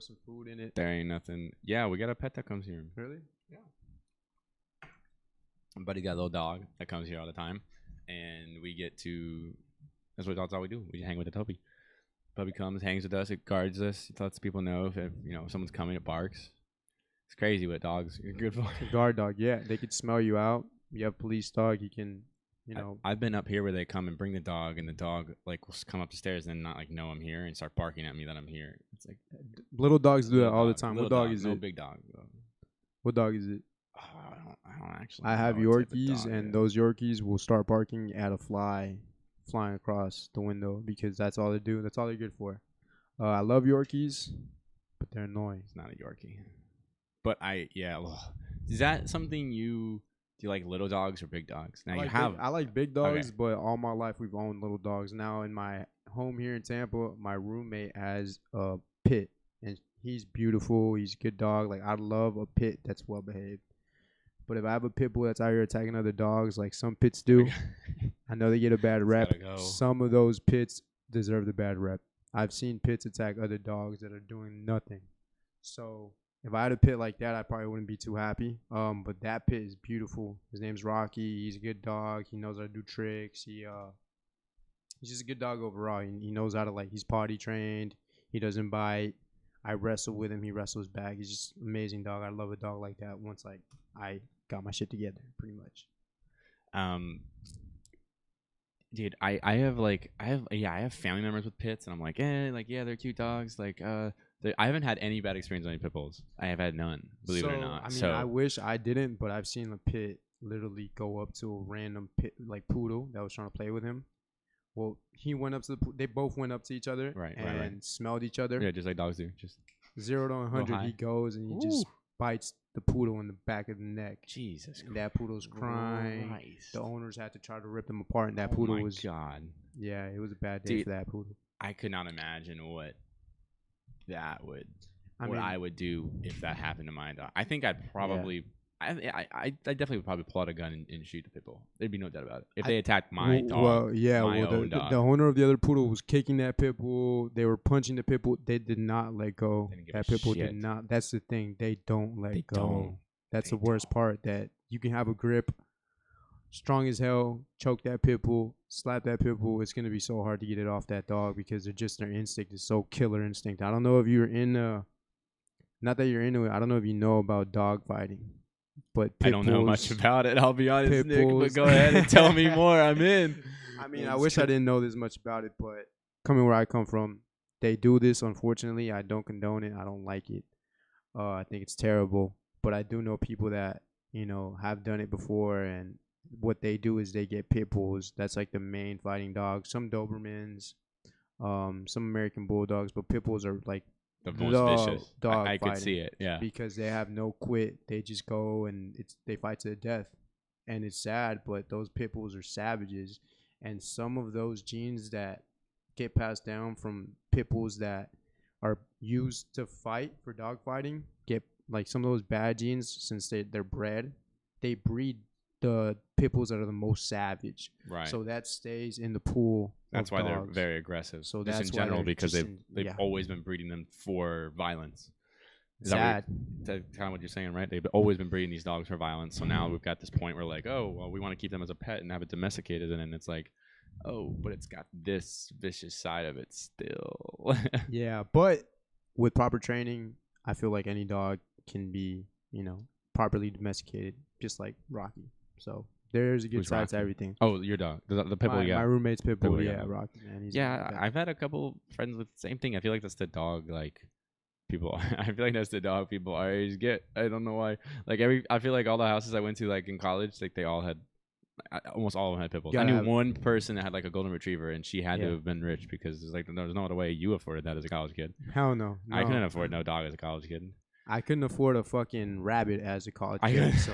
put some food in it. There ain't nothing. Yeah, we got a pet that comes here. Really? Yeah. My buddy got a little dog that comes here all the time, and we get to. That's all we do. We hang with the puppy. Puppy comes, hangs with us, it guards us. It lets people know if someone's coming. It barks. It's crazy what dogs are good for. Guard dog, yeah. They could smell you out. You have police dog. You can, I've been up here where they come and bring the dog, and the dog like will come up the stairs and not like know I'm here and start barking at me that I'm here. It's like little dogs do that all the time. What dog is it? No big dog. What dog is it? Oh, I don't actually. I have Yorkies, and those Yorkies will start barking at a fly flying across the window because that's all they do. That's all they're good for. I love Yorkies, but they're annoying. It's not a Yorkie. But is that something do you like little dogs or big dogs? Now I like big dogs, okay. But all my life we've owned little dogs. Now in my home here in Tampa, my roommate has a pit, and he's beautiful. He's a good dog. Like I love a pit that's well behaved. But if I have a pit bull that's out here attacking other dogs, like some pits do, I know they get a bad rep. Some of those pits deserve the bad rep. I've seen pits attack other dogs that are doing nothing. So if I had a pit like that, I probably wouldn't be too happy. But that pit is beautiful. His name's Rocky. He's a good dog. He knows how to do tricks. He's just a good dog overall. He knows how to he's potty trained. He doesn't bite. I wrestle with him. He wrestles back. He's just an amazing dog. I love a dog like that. Once I got my shit together, pretty much. Dude, I have family members with pits, and I'm like, they're cute dogs. I haven't had any bad experience with any pit bulls. I have had none, believe it or not. I mean, I wish I didn't, but I've seen a pit literally go up to a random pit poodle that was trying to play with him. Well, he went up to they both went up to each other and smelled each other. Yeah, just like dogs do. Just 0 to 100, he goes and he just bites the poodle in the back of the neck. Jesus Christ. That poodle's crying. Christ. The owners had to try to rip them apart, and that poodle was. God. Yeah, it was a bad day for that poodle. I could not imagine what I would do if that happened to my dog. I think I'd probably. I definitely would probably pull out a gun and shoot the pit bull. There'd be no doubt about it. If they attacked my dog, the owner of the other poodle was kicking that pit bull. They were punching the pit bull. They did not let go. That pit bull did not. That's the thing. They don't let go. That's the worst part. That you can have a grip, strong as hell, choke that pit bull, slap that pit bull. It's gonna be so hard to get it off that dog because their instinct is so killer instinct. I don't know if you're not that you're into it. I don't know if you know about dog fighting. But I don't know much about it. I'll be honest, Nick. But go ahead and tell me more. I'm in. I mean, I wish I didn't know this much about it, but coming where I come from, they do this. Unfortunately, I don't condone it. I don't like it. I think it's terrible. But I do know people that have done it before, and what they do is they get pit bulls. That's like the main fighting dog. Some Dobermans, some American Bulldogs, but pit bulls are like. The most vicious. I could see it, yeah. Because they have no quit. They just go and they fight to the death. And it's sad, but those pit bulls are savages. And some of those genes that get passed down from pit bulls that are used to fight for dog fighting get some of those bad genes, since they're bred, they breed the pit bulls that are the most savage. Right. So that stays in the pool. That's why they're very aggressive. So just in general, because they've always been breeding them for violence. That's kind of what you're saying, right? They've always been breeding these dogs for violence. So now we've got this point where we want to keep them as a pet and have it domesticated, and it's like, but it's got this vicious side of it still. Yeah, but with proper training, I feel like any dog can be, properly domesticated, just like Rocky. So there's a good side to everything. Oh, your dog, the pit bull, my roommate's pit bull, Rocky, man. I've had a couple friends with the same thing. I feel like that's the dog, people. I feel like that's the dog people our age get. I don't know why. I feel like all the houses I went to, in college, they all had, almost all of them had pit bulls. I knew one person that had a golden retriever, and she had to have been rich because there's no other way you afforded that as a college kid. Hell no. I couldn't afford no dog as a college kid. I couldn't afford a fucking rabbit as a college kid, so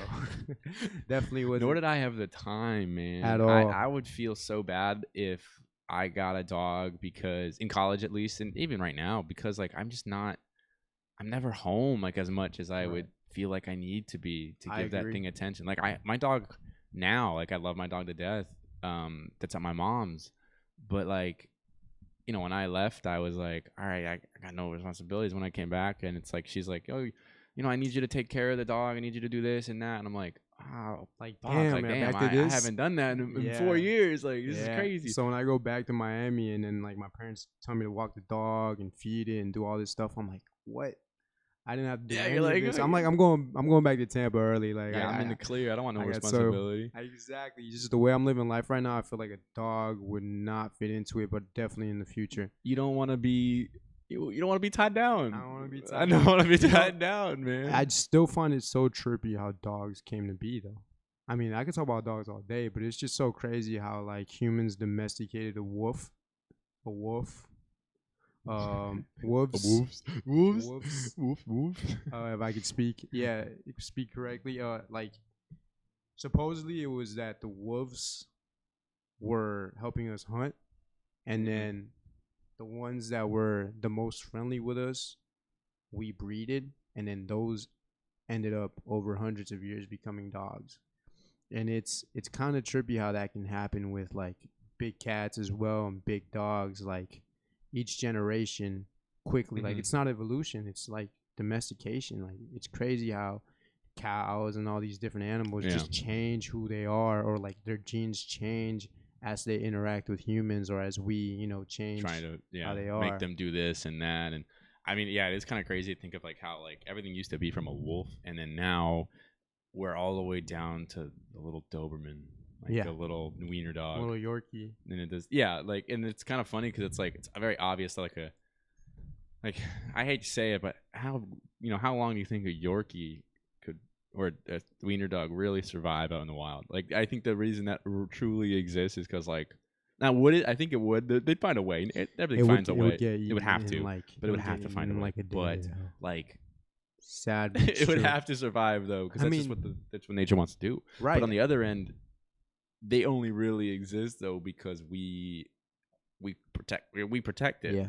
definitely wasn't. Nor did I have the time, man. At all. I would feel so bad if I got a dog, because in college at least, and even right now, because I'm never home as much as I would feel like I need to be to give that thing attention. My dog now, I love my dog to death. That's at my mom's, but you know, when I left, I was like, all right, I got no responsibilities. When I came back, and it's like, she's like, oh, you know, I need you to take care of the dog. I need you to do this and that. And I'm like, oh, like, damn, I haven't done that in 4 years. Like, this is crazy. So when I go back to Miami and then like my parents tell me to walk the dog and feed it and do all this stuff, I'm like, what? I didn't have to do any of this. I'm like, I'm going back to Tampa early. Like, I'm in the clear. I don't want no responsibility. Exactly. Just the way I'm living life right now, I feel like a dog would not fit into it, but definitely in the future. You don't want to be. You don't want to be tied down. I don't want to be tied down. I don't want to be tied down, man. I still find it so trippy how dogs came to be, though. I mean, I could talk about dogs all day, but it's just so crazy how like humans domesticated a wolf. Wolves. If I could speak correctly. Like supposedly it was that the wolves were helping us hunt, and then the ones that were the most friendly with us, we breeded, and then those ended up over hundreds of years becoming dogs. And it's kind of trippy how that can happen with like big cats as well and big dogs. Like each generation quickly, like it's not evolution, it's like domestication. Like it's crazy how cows and all these different animals just change who they are, or like their genes change as they interact with humans, or as we, you know, change trying to how they are, make them do this and that. And I mean, it is kind of crazy to think of like how like everything used to be from a wolf, and then now we're all the way down to the little Doberman, like a little wiener dog, little Yorkie. And it does, like, and it's kind of funny because it's like it's very obvious, like I hate to say it, but how long do you think a Yorkie could, or a wiener dog, really survive out in the wild? Like, I think the reason that truly exists is because like, now would it? I think it would. They'd find a way. Everything finds a way. It would have to, but it would have to find a way. Like a day, but like. Sad. It would have to survive though, because that's just that's what nature wants to do. Right. But on the other end, they only really exist though because we protect it. Yeah.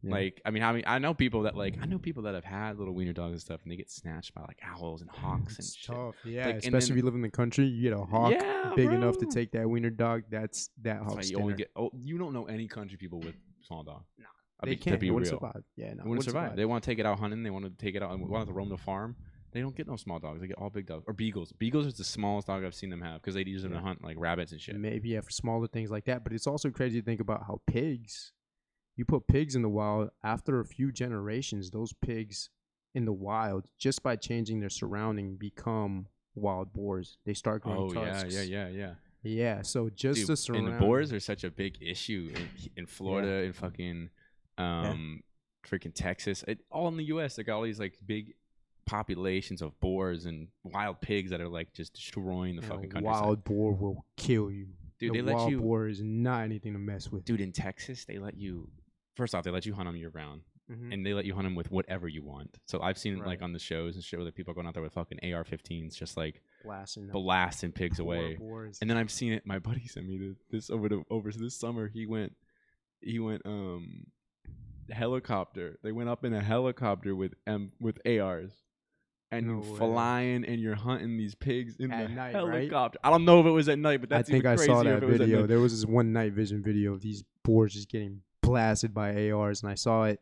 Like, I mean, I know people that have had little wiener dogs and stuff, and they get snatched by like owls and hawks and shit. Tough. Yeah, like, especially if you live in the country, you get a hawk big enough to take that wiener dog. That's that hawk. You only get. Oh, you don't know any country people with small dogs. No. They can't. They wouldn't survive. Yeah, no. They wouldn't survive. They want to take it out hunting. They want to take it out and want to roam the farm. They don't get no small dogs. They get all big dogs. Or beagles. Beagles is the smallest dog I've seen them have because they use them to hunt like rabbits and shit. Maybe for smaller things like that. But it's also crazy to think about how you put pigs in the wild, after a few generations, those pigs in the wild, just by changing their surrounding, become wild boars. They start growing tusks. Yeah, so just the surrounding. And the boars are such a big issue in Florida, in fucking freaking Texas, all in the U.S. They got all these like big populations of boars and wild pigs that are like just destroying the fucking countryside. Wild boar will kill you. Dude, the wild boar is not anything to mess with. Dude, in Texas, they let you. First off, they let you hunt them year round, and they let you hunt them with whatever you want. So I've seen it like on the shows and shit where the people are going out there with fucking AR-15s, just like blasting pigs away. Boars. And then I've seen it. My buddy sent me this over this summer. He went helicopter. They went up in a helicopter with ARs. And you're flying and you're hunting these pigs in the night, helicopter. Right? I don't know if it was at night, but that's I think I saw that video. There was this one night vision video of these boars just getting blasted by ARs, and I saw it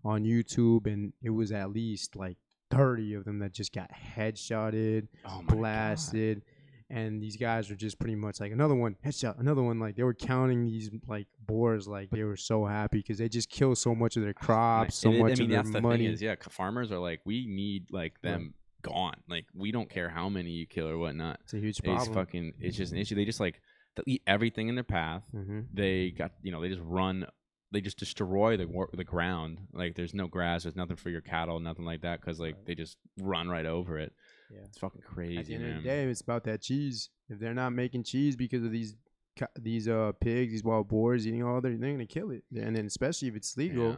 on YouTube, and it was at least like 30 of them that just got headshotted, blasted. God. And these guys were just pretty much like, another one, headshot, another one. Like, they were counting these like boars, like they were so happy because they just kill so much of their crops, so much of their money. Thing is, farmers are like, we need like them gone. Like, we don't care how many you kill or whatnot. It's a huge problem. It's just an issue. They just like, they'll eat everything in their path. They got, they just run. They just destroy the ground. Like, there's no grass. There's nothing for your cattle, nothing like that, because like they just run right over it. Yeah. It's fucking crazy. At the end of the day, it's about that cheese. If they're not making cheese because of these pigs, these wild boars eating all they're gonna kill it. And then especially if it's legal,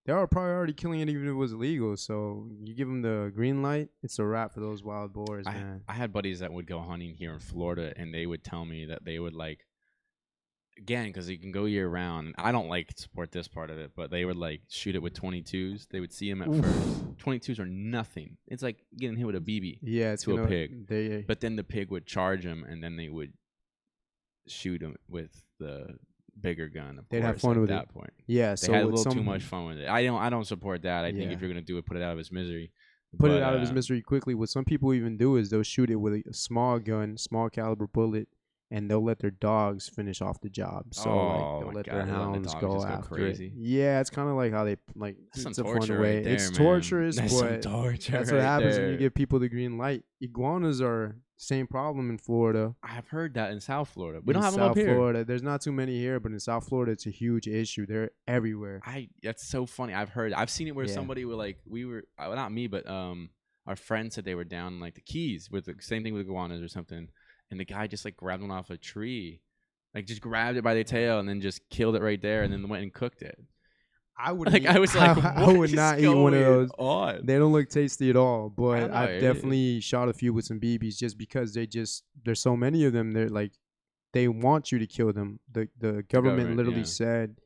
they are probably already killing it even if it was illegal. So you give them the green light, it's a wrap for those wild boars, man. I had buddies that would go hunting here in Florida, and they would tell me that they would like, again, because you can go year round. I don't like support this part of it, but they would like shoot it with 22s. They would see them at first. 22s are nothing. It's like getting hit with a BB to a pig. But then the pig would charge them, and then they would shoot them with the bigger gun. Of They'd course, have fun at with that it. point. Yeah, they so had a little too much fun with it. I don't support that. I think if you're gonna do it, put it out of its misery. Put it out of its misery quickly. What some people even do is they'll shoot it with a small gun, small caliber bullet, and they'll let their dogs finish off the job. So like they'll let their hounds go after it. Yeah, it's kind of like how they like. It's a fun way. It's torturous, but that's what happens when you give people the green light. Iguanas are same problem in Florida. I've heard that in South Florida. We don't have them up here. South Florida, there's not too many here, but in South Florida, it's a huge issue. They're everywhere. That's so funny. I've seen it where somebody were like, not me, but our friend said they were down in like the Keys with the same thing with iguanas or something. And the guy just like grabbed one off a tree, like just grabbed it by the tail and then just killed it right there and then went and cooked it. I would like. I was like, I would not eat one of those. They don't look tasty at all. But I've definitely shot a few with some BBs just because there's so many of them. They're like, they want you to kill them. The government literally said,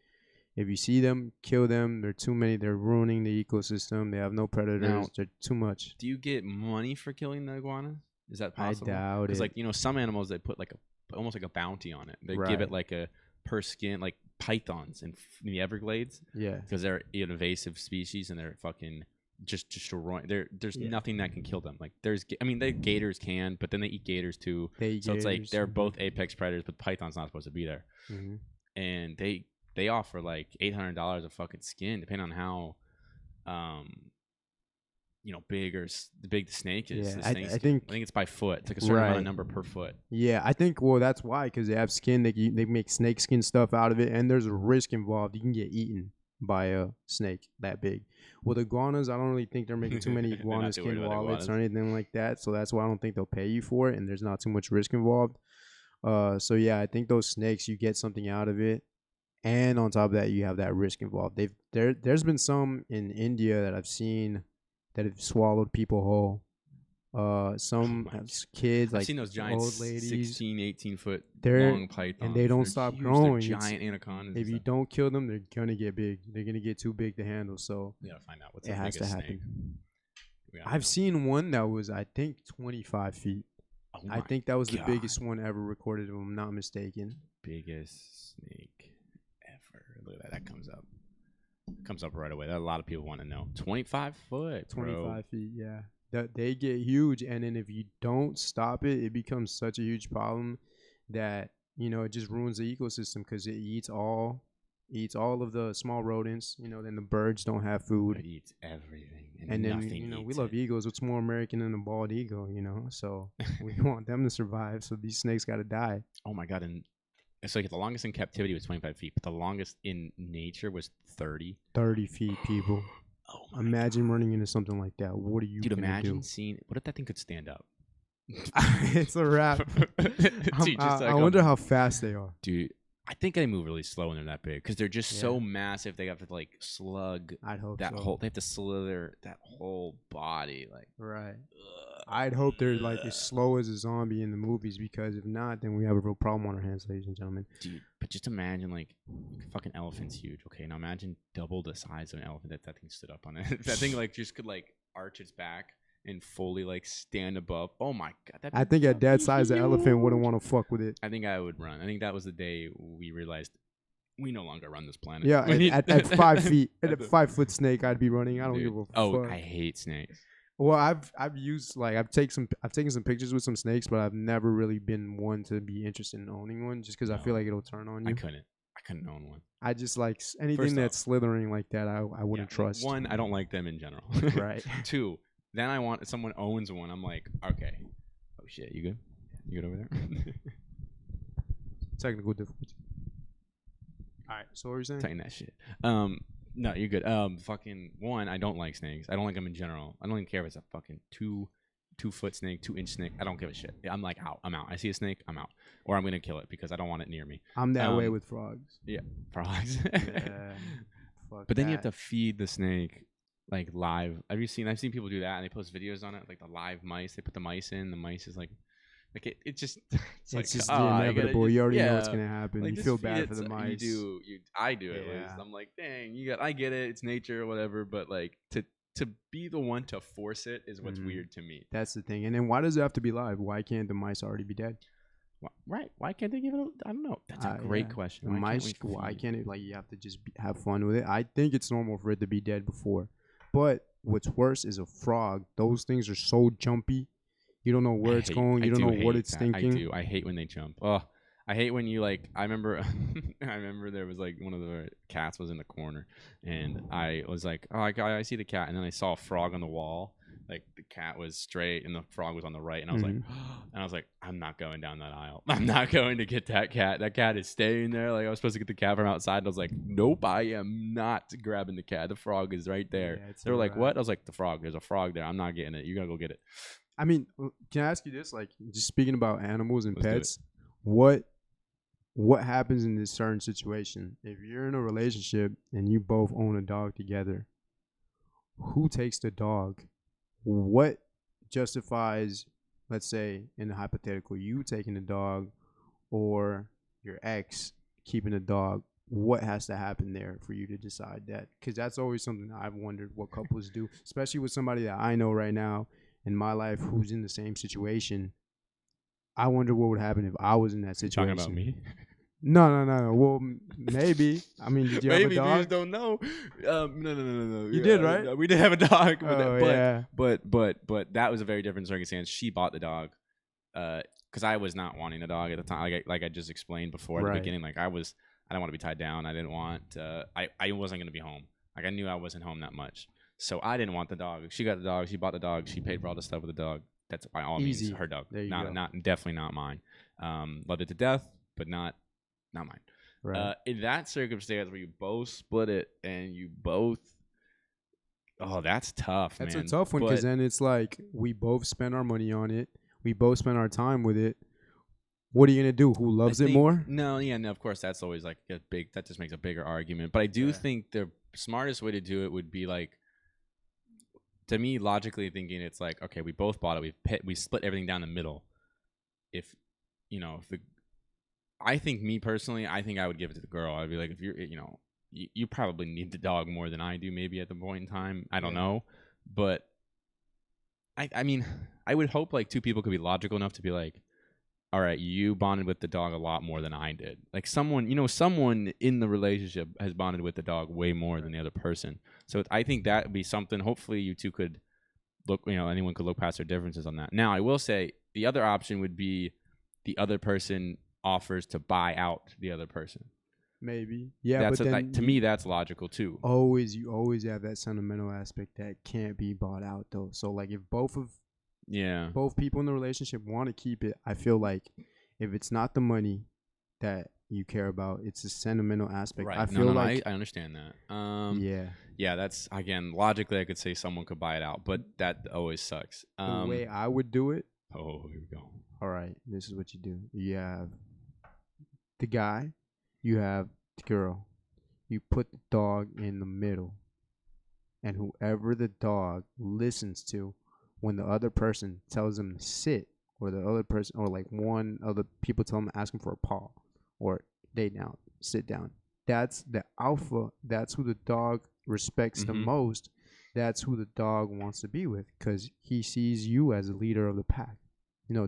if you see them, kill them. There are too many. They're ruining the ecosystem. They have no predators. Now, they're too much. Do you get money for killing the iguana? Is that possible? I doubt it. Because like some animals they put like almost like a bounty on it. They give it like a per skin, like pythons in the Everglades. Yeah. Because they're an invasive species and they're fucking just destroying. There's nothing that can kill them. Like they gators can, but then they eat gators too. So it's like they're both apex predators, but python's not supposed to be there. Mm-hmm. And they offer like $800 a fucking skin, depending on how big the snake is. Yeah, I think it's by foot. It's like a certain amount of number per foot. Yeah, I think that's why, because they have skin. They make snake skin stuff out of it, and there's a risk involved. You can get eaten by a snake that big. With iguanas, I don't really think they're making too many iguana skin wallets or anything like that. So that's why I don't think they'll pay you for it, and there's not too much risk involved. So yeah, I think those snakes, you get something out of it, and on top of that, you have that risk involved. There's been some in India that I've seen that have swallowed people whole. Some kids, like I've seen those giant old ladies, 16, 18 foot long pythons, and they don't stop growing. They're giant anacondas. If you don't kill them, they're gonna get big. They're gonna get too big to handle. So we gotta find out what's it has to happen. Snake. I've seen one that was, I think, 25 feet. I think that was the biggest one ever recorded, if I'm not mistaken. Biggest snake ever. Look at that. That comes up. Comes up right away. That a lot of people want to know. 25 foot, 25 feet, yeah. They get huge, and then if you don't stop it, it becomes such a huge problem that it just ruins the ecosystem, because it eats all of the small rodents. Then the birds don't have food. It eats everything, and then we love eagles. What's more American than a bald eagle? So we want them to survive. So these snakes got to die. Oh my god! And so the longest in captivity was 25 feet, but the longest in nature was 30. 30 feet, people. Oh my Imagine running into something like that. What are you going to do? Dude, imagine seeing... What if that thing could stand up? It's a wrap. Dude, I wonder how fast they are. Dude, I think they move really slow when they're that big, because they're just so massive. They have to like slug. I'd hope that whole. They have to slither that whole body, like. Right. I'd hope they're like as slow as a zombie in the movies, because if not, then we have a real problem on our hands, ladies and gentlemen. Dude, but just imagine, like, fucking elephant's huge. Okay, now imagine double the size of an elephant that thing stood up on it. That thing like just could like arch its back and fully like stand above. Oh my god! I think at that size, the elephant wouldn't want to fuck with it. I think I would run. I think that was the day we realized we no longer run this planet. Yeah, at 5 feet, at a 5 foot snake, I'd be running. I don't give a fuck. Oh, I hate snakes. Well, I've used I've taken some pictures with some snakes, but I've never really been one to be interested in owning one, just because I feel like it'll turn on you. I couldn't own one. I just like anything that's slithering like that. I wouldn't trust. One, I don't like them in general. Right. Two, then I want someone owns one. I'm like, okay, oh shit, you good? You good over there? Technical difficulty. All right, so what were you saying? Tighten that shit. No, you're good. Fucking one, I don't like snakes. I don't like them in general. I don't even care if it's a fucking 2 foot snake, 2-inch snake. I don't give a shit. I'm like out. I'm out. I see a snake, I'm out. Or I'm gonna kill it because I don't want it near me. I'm that way with frogs. Yeah, frogs. Yeah. But then you have to feed the snake like live. I've seen people do that, and they post videos on it, like the live mice. They put the mice in. The mice is like it just it's just the inevitable. You already know what's gonna happen. Like, you feel bad for the mice. I do it. Yeah. I'm like, dang, I get it. It's nature or whatever, but like to be the one to force it is what's weird to me. That's the thing. And then why does it have to be live? Why can't the mice already be dead? Right? Why can't they give it? I don't know. That's a great question. Why can't it? Like, you have to just have fun with it. I think it's normal for it to be dead before, but what's worse is a frog. Those things are so jumpy. You don't know where it's going. You don't know what it's thinking. I do. I hate when they jump. Oh, I hate when you like. I remember, I remember there was like one of the cats was in the corner, and I was like, oh, I see the cat, and then I saw a frog on the wall. Like the cat was straight and the frog was on the right, and I was like, and I was like, I'm not going down that aisle. I'm not going to get that cat. That cat is staying there. Like I was supposed to get the cat from outside, and I was like, nope, I am not grabbing the cat. The frog is right there. Yeah, they were like, what? I was like, the frog. There's a frog there. I'm not getting it. You gotta go get it. I mean, can I ask you this? Like, just speaking about animals and pets, what happens in this certain situation? If you're in a relationship and you both own a dog together, who takes the dog? What justifies, let's say, in the hypothetical, you taking the dog or your ex keeping the dog? What has to happen there for you to decide that? Because that's always something I've wondered what couples do, especially with somebody that I know right now in my life who's in the same situation. I wonder what would happen if I was in that situation. Talking about me? No. Well, maybe. I mean, did you have a dog? Maybe you just don't know. No. You did, right? No, we did have a dog. Yeah. But that was a very different circumstance. She bought the dog because I was not wanting a dog at the time. Like I just explained before at the beginning. Like I didn't want to be tied down. I didn't want. I wasn't going to be home. Like I knew I wasn't home that much. So I didn't want the dog. She got the dog. She bought the dog. She paid for all the stuff with the dog. That's by all means her dog. Definitely not mine. Loved it to death, but not mine. Right. In that circumstance where you both split it and you both, that's tough. That's a tough one because then it's like we both spend our money on it. We both spend our time with it. What are you gonna do? Who loves it more? No. Of course, that's always like that just makes a bigger argument. But I do think the smartest way to do it would be like, to me, logically thinking, it's like, okay, we both bought it. We split everything down the middle. I think me personally, I think I would give it to the girl. I'd be like, if you're, you probably need the dog more than I do, maybe at the point in time. I don't know, but I mean, I would hope like two people could be logical enough to be like, all right, you bonded with the dog a lot more than I did. Like someone in the relationship has bonded with the dog way more than the other person. So I think that would be something. Hopefully, you two could look. Anyone could look past their differences on that. Now, I will say the other option would be the other person offers to buy out the other person. Maybe. Yeah, but then to me, that's logical too. You always have that sentimental aspect that can't be bought out though. So like if both people in the relationship want to keep it, I feel like if it's not the money that you care about, it's a sentimental aspect. Right. I understand that. Yeah, that's, again, logically I could say someone could buy it out, but that always sucks. The way I would do it. Oh, here we go. All right, this is what you do. You have the guy, you have the girl. You put the dog in the middle. And whoever the dog listens to, when the other person tells them to sit, or the other person, or like one other people tell them to ask them for a paw, or sit down. That's the alpha. That's who the dog respects the most. That's who the dog wants to be with because he sees you as a leader of the pack.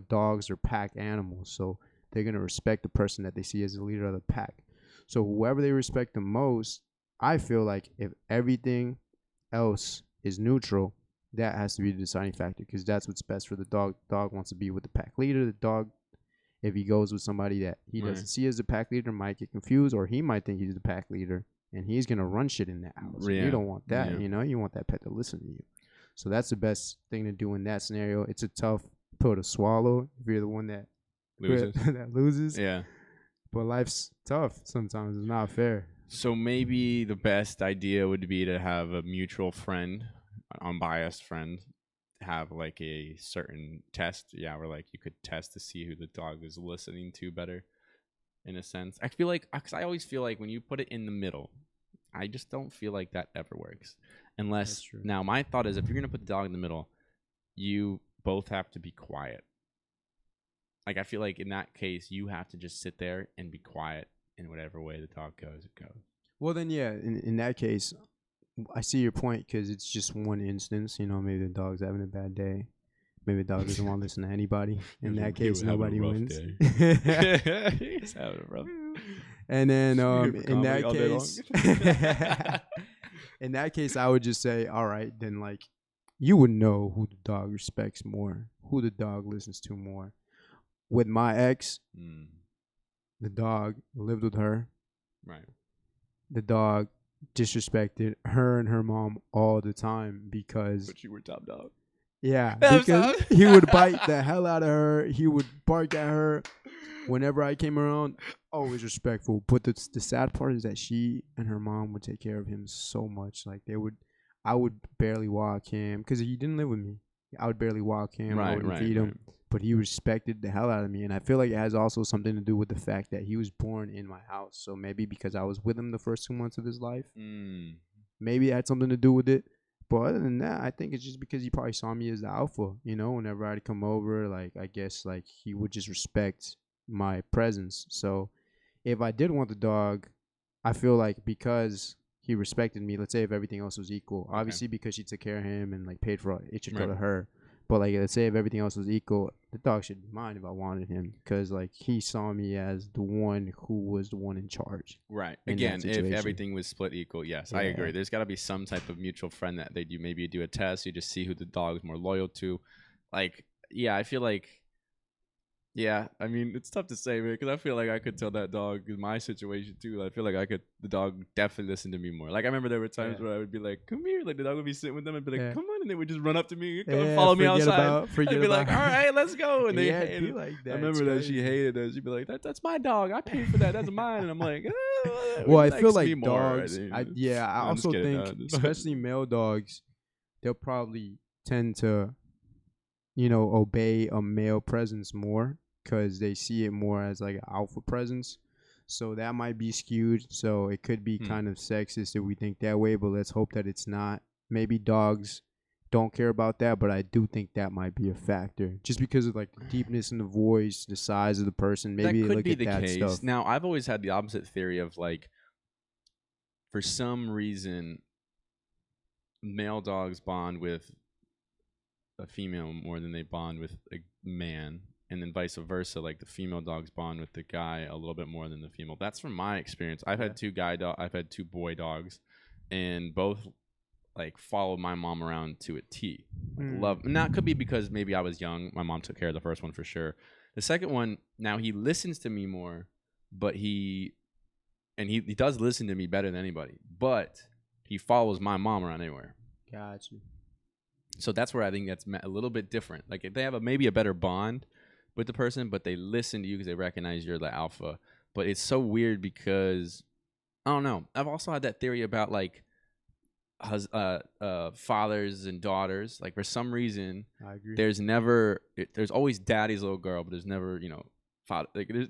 Dogs are pack animals, so they're going to respect the person that they see as the leader of the pack. So whoever they respect the most, I feel like if everything else is neutral, that has to be the deciding factor because that's what's best for the dog. The dog wants to be with the pack leader. The dog, if he goes with somebody that he doesn't see as the pack leader, might get confused, or he might think he's the pack leader, and he's going to run shit in that house. Yeah. You don't want that, You want that pet to listen to you. So that's the best thing to do in that scenario. It's a tough pill to swallow if you're the one that loses. Yeah. But life's tough sometimes. It's not fair. So maybe the best idea would be to have a mutual friend, an unbiased friend, have like a certain test. Yeah, where like you could test to see who the dog is listening to better, in a sense. I feel like, because I always feel like when you put it in the middle, I just don't feel like that ever works. Unless, now my thought is if you're going to put the dog in the middle, you both have to be quiet. Like I feel like in that case, you have to just sit there and be quiet in whatever way the dog goes, it goes. Well, then, yeah, in that case, I see your point because it's just one instance. Maybe the dog's having a bad day. Maybe the dog doesn't want to listen to anybody. In that case, nobody wins. He's having a rough. And then in that case, I would just say, all right, then like you would know who the dog respects more, who the dog listens to more. With my ex, the dog lived with her. Right. The dog disrespected her and her mom all the time because. But you were top dog. Yeah, because he would bite the hell out of her. He would bark at her. Whenever I came around, always respectful. But the sad part is that she and her mom would take care of him so much. Like I would barely walk him because he didn't live with me. I would barely walk him. I wouldn't feed him. But he respected the hell out of me. And I feel like it has also something to do with the fact that he was born in my house. So maybe because I was with him the first 2 months of his life, maybe it had something to do with it. But other than that, I think it's just because he probably saw me as the alpha. You know, whenever I'd come over, like, I guess, like, he would just respect my presence. So if I did want the dog, I feel like because he respected me, let's say if everything else was equal, obviously because she took care of him and, like, paid for it, it should go to her. But, like, let's say if everything else was equal, the dog should be mine if I wanted him. Because, like, he saw me as the one who was the one in charge. Right. Again, if everything was split equal, yes, I agree. There's got to be some type of mutual friend that maybe do a test. You just see who the dog is more loyal to. Like, yeah, I feel like, yeah, I mean, it's tough to say, man, because I feel like I could tell that dog in my situation, too. I feel like the dog definitely listened to me more. Like, I remember there were times where I would be like, come here. Like, the dog would be sitting with them and be like, come on. And they would just run up to me and follow me outside. I'd be like, all right, let's go. And they hated like that. I remember that she hated that. She'd be like, that's my dog. I paid for that. That's mine. And I'm like, well, I feel like dogs. I also think, especially male dogs, they'll probably tend to, obey a male presence more because they see it more as like an alpha presence. So that might be skewed. So it could be kind of sexist if we think that way, but let's hope that it's not. Maybe dogs don't care about that, but I do think that might be a factor. Just because of like the deepness in the voice, the size of the person. Maybe that could look be at the that case. Stuff. Now, I've always had the opposite theory of like, for some reason, male dogs bond with a female more than they bond with a man. And then vice versa, like the female dogs bond with the guy a little bit more than the female. That's from my experience. I've had I've had two boy dogs, and both like followed my mom around to a T. Like, love. And that could be because maybe I was young. My mom took care of the first one for sure. The second one, now he listens to me more, but he does listen to me better than anybody. But he follows my mom around anywhere. Gotcha. So that's where I think that's a little bit different. Like if they have maybe a better bond with the person, but they listen to you because they recognize you're the alpha. But it's so weird because I don't know. I've also had that theory about like fathers and daughters. Like for some reason, I agree. There's always daddy's little girl, but there's never father. Like there's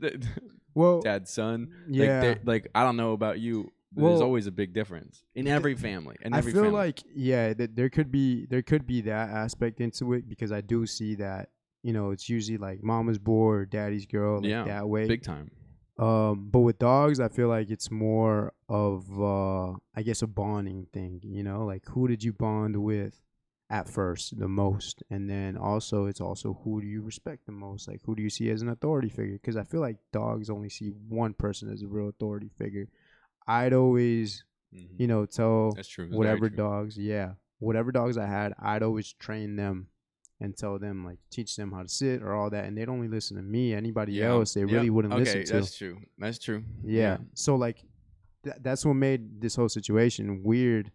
dad's son. Yeah. Like I don't know about you. There's always a big difference in every family. I feel like that there could be that aspect into it because I do see that. It's usually like mama's boy or daddy's girl, like that way. Big time. But with dogs, I feel like it's more of, I guess, a bonding thing, like who did you bond with at first the most? And then also, it's also who do you respect the most? Like who do you see as an authority figure? Because I feel like dogs only see one person as a real authority figure. I'd always, tell That's true. whatever dogs I had, I'd always train them and tell them, like, teach them how to sit or all that. And they'd only listen to me. Anybody else, they really wouldn't listen to. That's true. Yeah. So, like, that's what made this whole situation weird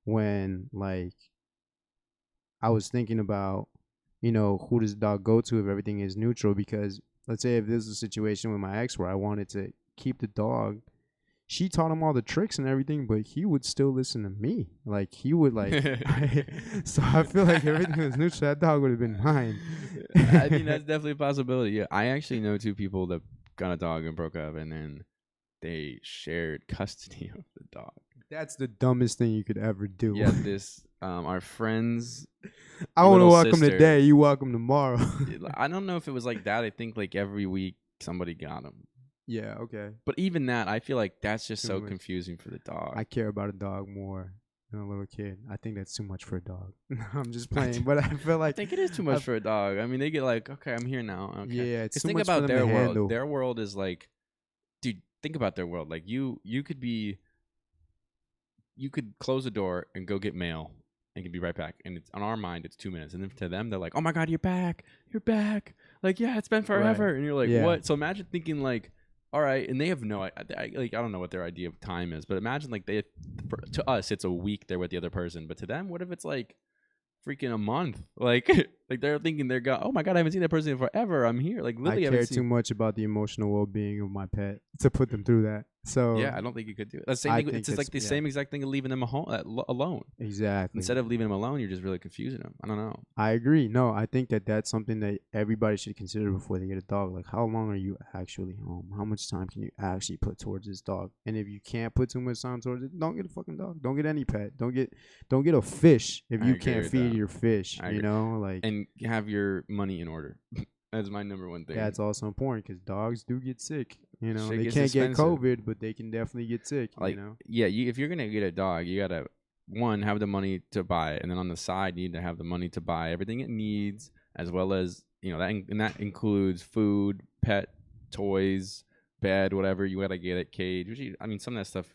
when, like, I was thinking about, who does the dog go to if everything is neutral? Because let's say if this is a situation with my ex where I wanted to keep the dog, she taught him all the tricks and everything, but he would still listen to me. Like, he would, like... so I feel like everything was neutral. That dog would have been mine. I think that's definitely a possibility. Yeah, I actually know two people that got a dog and broke up, and then they shared custody of the dog. That's the dumbest thing you could ever do. Yeah, our friends... I want to welcome today. You welcome tomorrow. I don't know if it was like that. I think, like, every week somebody got him. Yeah, okay. But even that, I feel like that's just so confusing for the dog. I care about a dog more than a little kid. I think that's too much for a dog. I'm just playing, but I feel like I think it is too much for a dog. I mean, they get like, okay, I'm here now. Okay. Yeah, it's too think much about for them their to world. handle. Their world is like, dude, think about their world. Like you could close the door and go get mail and can be right back. And it's on our mind, it's 2 minutes. And then to them, they're like, oh my God, you're back. You're back. Like, yeah, it's been forever. Right. And you're like, what? So imagine thinking like, all right. And they have no, like, I don't know what their idea of time is, but imagine like to us, it's a week they're with the other person. But to them, what if it's like freaking a month? Like they're thinking oh my God, I haven't seen that person in forever. I'm here. Like literally, I care too much about the emotional well-being of my pet to put them through that. So yeah, I don't think you could do it. Same thing, it's just like the same exact thing of leaving them alone. Exactly. Instead of leaving them alone, you're just really confusing them. I don't know. I agree. No, I think that's something that everybody should consider before they get a dog. Like, how long are you actually home? How much time can you actually put towards this dog? And if you can't put too much time towards it, don't get a fucking dog. Don't get any pet. Don't get a fish if you can't feed your fish. You know, like, and have your money in order. That's my number one thing. That's also important because dogs do get sick. You know, they can't get COVID, but they can definitely get sick. Like, you know, yeah. If you're gonna get a dog, you gotta have the money to buy it, and then on the side, you need to have the money to buy everything it needs, as well as that includes food, pet, toys, bed, whatever you gotta get it, cage. Some of that stuff,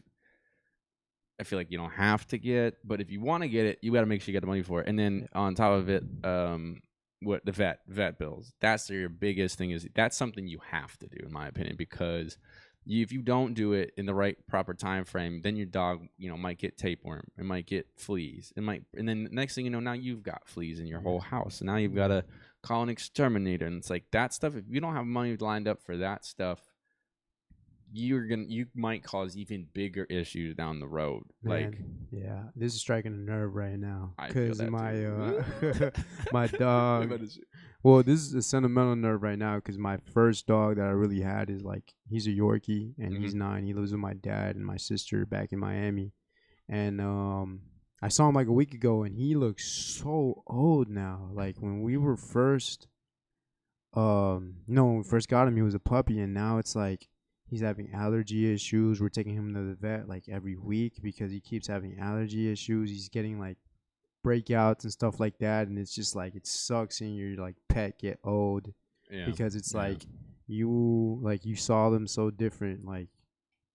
I feel like you don't have to get, but if you want to get it, you gotta make sure you get the money for it, and then on top of it, what the vet bills, that's your biggest thing. That's something you have to do, in my opinion, because if you don't do it in the right proper time frame, then your dog might get tapeworm, it might get fleas, and then next thing you know, now you've got fleas in your whole house, and now you've got to call an exterminator. And it's like that stuff, if you don't have money lined up for that stuff, you might cause even bigger issues down the road. Man, like, yeah, this is striking a nerve right now because my my dog. Well, this is a sentimental nerve right now because my first dog that I really had is like, he's a Yorkie and he's 9. He lives with my dad and my sister back in Miami, and I saw him like a week ago and he looks so old now. Like when we were first, when we first got him, he was a puppy, and now it's like, he's having allergy issues. We're taking him to the vet like every week because he keeps having allergy issues. He's getting like breakouts and stuff like that, and it's just like, it sucks seeing your like pet get old because it's like you saw them so different like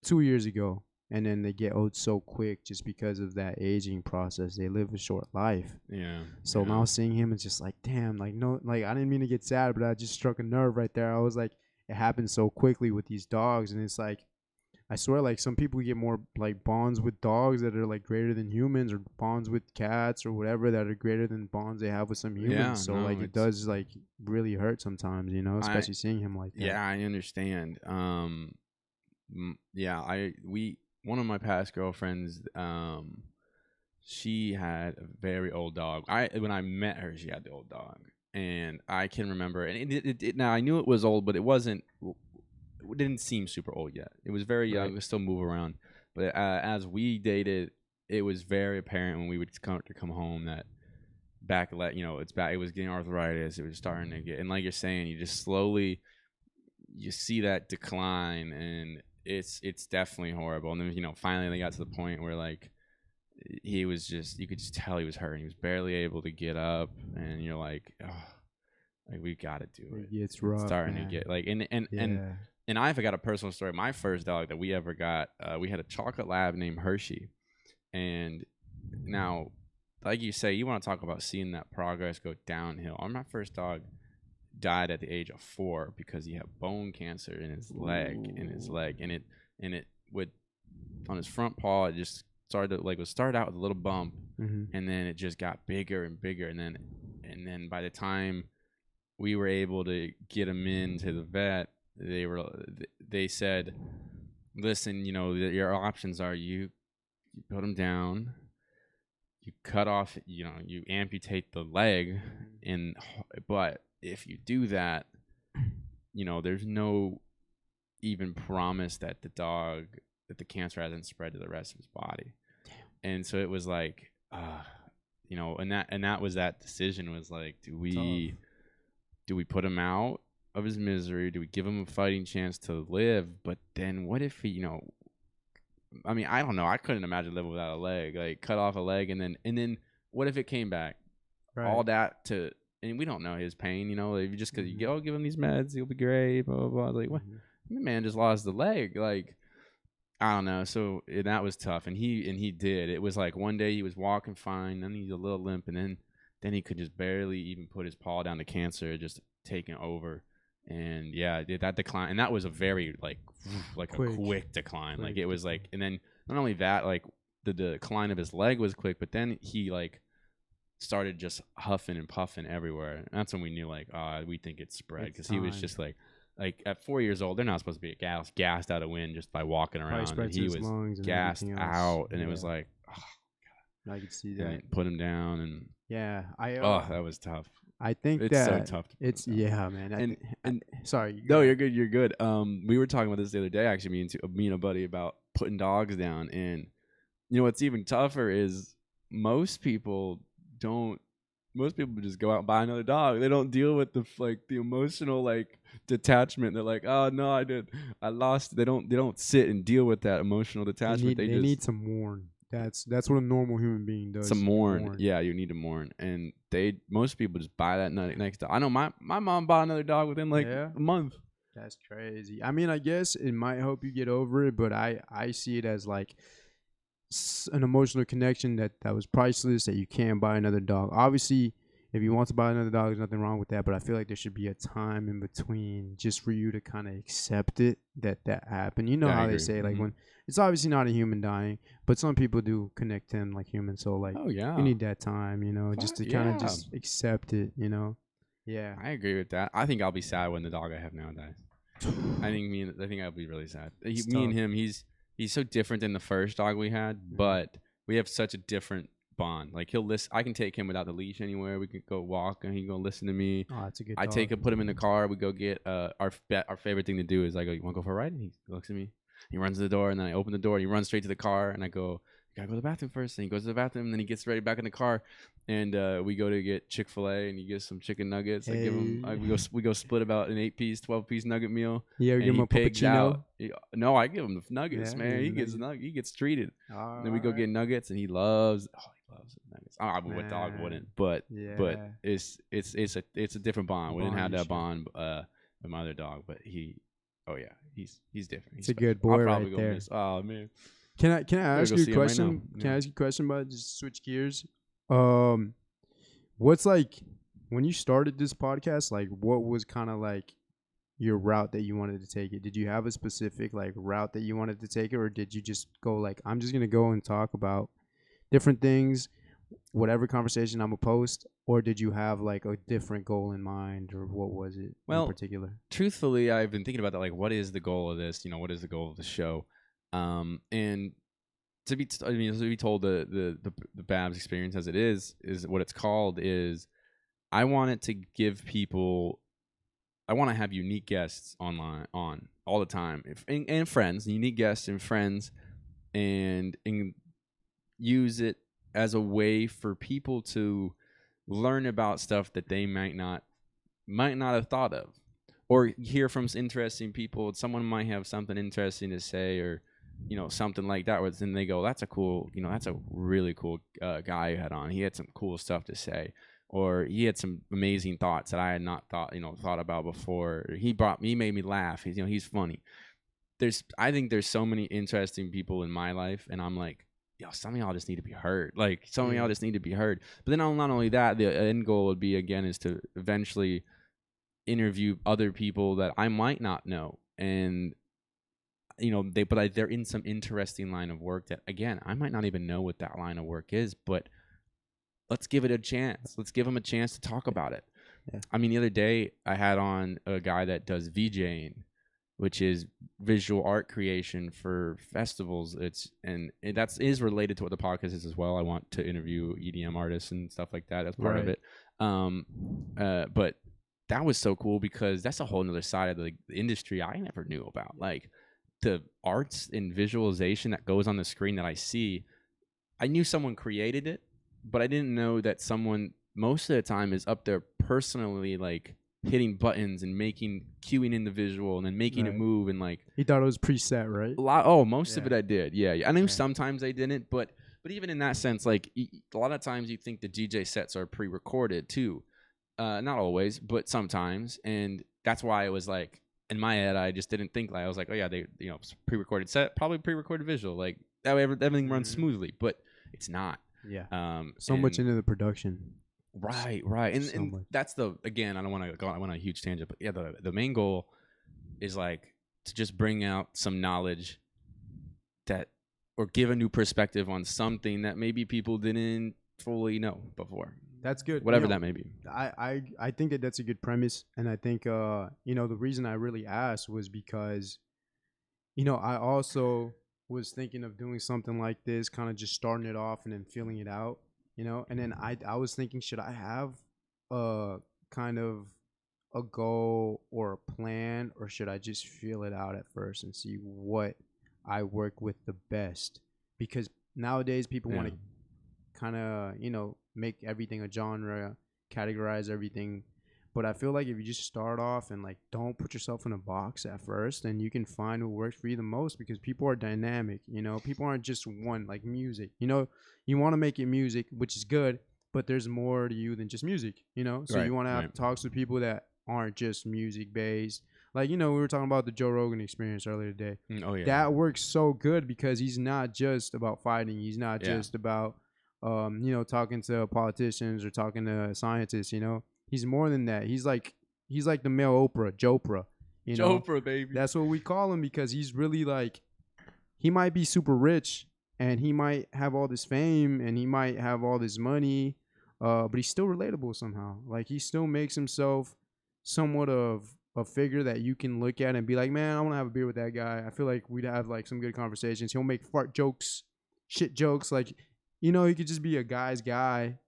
2 years ago, and then they get old so quick just because of that aging process. They live a short life. So now seeing him, it's just like, damn, like, no, like, I didn't mean to get sad, but I just struck a nerve right there. I was like, it happens so quickly with these dogs, and it's like, I swear, like, some people get more like bonds with dogs that are like greater than humans, or bonds with cats or whatever that are greater than bonds they have with some humans. So like, it does like really hurt sometimes, especially seeing him like that. Yeah, I understand. One of my past girlfriends, she had a very old dog. When I met her, she had the old dog. And I can remember, and now I knew it was old, but it didn't seem super old yet. It was very young. It was still move around. But as we dated, it was very apparent when we would come home that it was getting arthritis. It was starting to get, and like you're saying, you just slowly, you see that decline, and it's definitely horrible. And then finally they got to the point where like, he was just, you could just tell he was hurting. He was barely able to get up, and you're like, oh, like, we got to do it. It's rough. It's starting to get like, and I've got a personal story. My first dog that we ever got, we had a chocolate lab named Hershey, and now, like you say, you want to talk about seeing that progress go downhill. My first dog died at the age of 4 because he had bone cancer in his leg, and it would, on his front paw, it just started out with a little bump, and then it just got bigger and bigger, and then by the time we were able to get him into the vet, they said, listen, your options are, you put him down, you cut off, you amputate the leg, but if you do that, there's no even promise that the cancer hasn't spread to the rest of his body. And so it was like, and that was that decision, was like, do we put him out of his misery? Do we give him a fighting chance to live? But then what if he, I mean, I don't know. I couldn't imagine living without a leg. Like, cut off a leg, and then what if it came back? Right. All that to, and we don't know his pain. You know, if you just because you go give him these meds, he'll be great. Blah blah blah. Like, what? The man just lost the leg. Like, I don't know. So that was tough, and he did. It was like one day he was walking fine, then he's a little limp, and then he could just barely even put his paw down to cancer, just taking over. And yeah, that decline, and that was a very like a quick decline. Like it was like, and then not only that, like the decline of his leg was quick, but then he like started just huffing and puffing everywhere. And that's when we knew like, we think it's spread, because he was just like at 4 years old, they're not supposed to be gassed out of wind just by walking around, and he was gassed out, and it was like, oh god, I could see that. And put him down, and that was tough. I think it's so tough. It's man. And sorry. You're good. You're good. We were talking about this the other day, actually, me and a buddy, about putting dogs down. And you know what's even tougher is most people just go out and buy another dog. They don't deal with the emotional like detachment. They're like, oh no, I lost. They don't sit and deal with that emotional detachment. They need to mourn. That's what a normal human being does. To mourn. Yeah, you need to mourn. And most people just buy that next dog. I know my mom bought another dog within a month. That's crazy. I mean, I guess it might help you get over it, but I see it as like an emotional connection that was priceless, that you can't buy another dog. Obviously, if you want to buy another dog, there's nothing wrong with that, but I feel like there should be a time in between just for you to kind of accept it that happened. You know how they say, like, when it's obviously not a human dying, but some people do connect to him like humans. So like, you need that time, you know, just to kind of just accept it, you know. Yeah, I agree with that. I think I'll be sad when the dog I have now dies. I think I'll be really sad. Me and him, he's so different than the first dog we had, but we have such a different bond. Like, he'll listen. I can take him without the leash anywhere. We could go walk, and he can go listen to me. Oh, that's a good. I put him in the car. We go get our favorite thing to do is I go, you want to go for a ride? And he looks at me. He runs to the door, and then I open the door, and he runs straight to the car, and I go, you gotta go to the bathroom first. And he goes to the bathroom, and then he gets ready back in the car, and we go to get Chick-fil-A, and he gets some chicken nuggets. I give him. We go split about an 8-piece, 12-piece nugget meal. Yeah, give him a puppuccino. No, I give him the nuggets, man. He gets treated. Then we go get nuggets, and he loves. Oh, he loves nuggets. What dog wouldn't? But it's a different bond. We didn't have that bond with my other dog, but he's different. He's a good boy right there. Oh man. Can I ask you a question? Can I ask you a question about just switch gears? What's like when you started this podcast? Like, what was kind of like your route that you wanted to take it? Did you have a specific like route that you wanted to take it, or did you just go like, I'm just gonna go and talk about different things, whatever conversation I'm gonna post, or did you have like a different goal in mind, or what was it in particular? Truthfully, I've been thinking about that. Like, what is the goal of this? You know, what is the goal of the show? And to be told the Babs experience as it is what it's called is, I want it to give people, I want to have unique guests on all the time, and friends, unique guests and friends, and use it as a way for people to learn about stuff that they might not have thought of, or hear from interesting people. Someone might have something interesting to say, or something like that, where then they go, that's a really cool guy you had on. He had some cool stuff to say, or he had some amazing thoughts that I had not thought about before. He made me laugh. He's funny. I think there's so many interesting people in my life, and I'm like, some of y'all just need to be heard. Like, some of y'all just need to be heard. But then not only that, the end goal would be, again, is to eventually interview other people that I might not know, and they're in some interesting line of work that, again, I might not even know what that line of work is, but let's give it a chance. Let's give them a chance to talk about it. Yeah. I mean, the other day I had on a guy that does VJing, which is visual art creation for festivals. That is related to what the podcast is as well. I want to interview EDM artists and stuff like that. That's part of it. But that was so cool, because that's a whole nother side of the industry I never knew about. Like, the arts and visualization that goes on the screen that I see, I knew someone created it, but I didn't know that someone most of the time is up there personally, like, hitting buttons and cueing in the visual and then making it move and like. He thought it was preset, right? Most of it I did. Yeah. I knew sometimes I didn't, but even in that sense, like a lot of times you think the DJ sets are pre-recorded too. Not always, but sometimes, and that's why it was like in my head I just didn't think like I was like, oh yeah, they pre-recorded set, probably pre-recorded visual, like that way everything runs smoothly, but it's not. Yeah. So much into the production. Right. And that's again, I don't want to go on a huge tangent, but yeah, the main goal is like to just bring out some knowledge or give a new perspective on something that maybe people didn't fully know before. That's good. Whatever that may be. I think that's a good premise. And I think, the reason I really asked was because, I also was thinking of doing something like this, kind of just starting it off and then feeling it out, and then I was thinking, should I have kind of a goal or a plan, or should I just feel it out at first and see what I work with the best? Because nowadays people want to kind of, make everything a genre, categorize everything. But I feel like if you just start off and like don't put yourself in a box at first, then you can find what works for you the most, because people are dynamic. People aren't just one, like music. You want to make it music, which is good, but there's more to you than just music. So you want to have talks with people that aren't just music based. Like, we were talking about the Joe Rogan experience earlier today. Oh yeah. That works so good because he's not just about fighting. He's not just about talking to politicians or talking to scientists. He's more than that. He's like the male Oprah, Jopra. Jopra, baby. That's what we call him, because he's really like, he might be super rich and he might have all this fame and he might have all this money, but he's still relatable somehow. Like, he still makes himself somewhat of a figure that you can look at and be like, man, I want to have a beer with that guy. I feel like we'd have like some good conversations. He'll make fart jokes, shit jokes. Like, he could just be a guy's guy,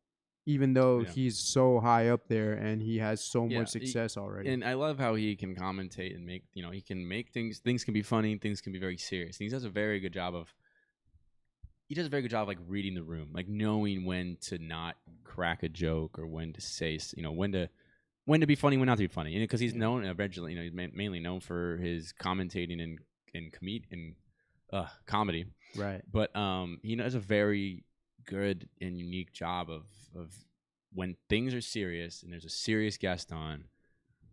even though he's so high up there and he has so much success already. And I love how he can commentate and make, he can make things can be funny, things can be very serious. And he does a very good job of like reading the room, like knowing when to not crack a joke or when to say, when to be funny, when not to be funny. Because he's known originally, he's mainly known for his commentating and comedy. Right. But he does a very good and unique job of when things are serious and there's a serious guest on,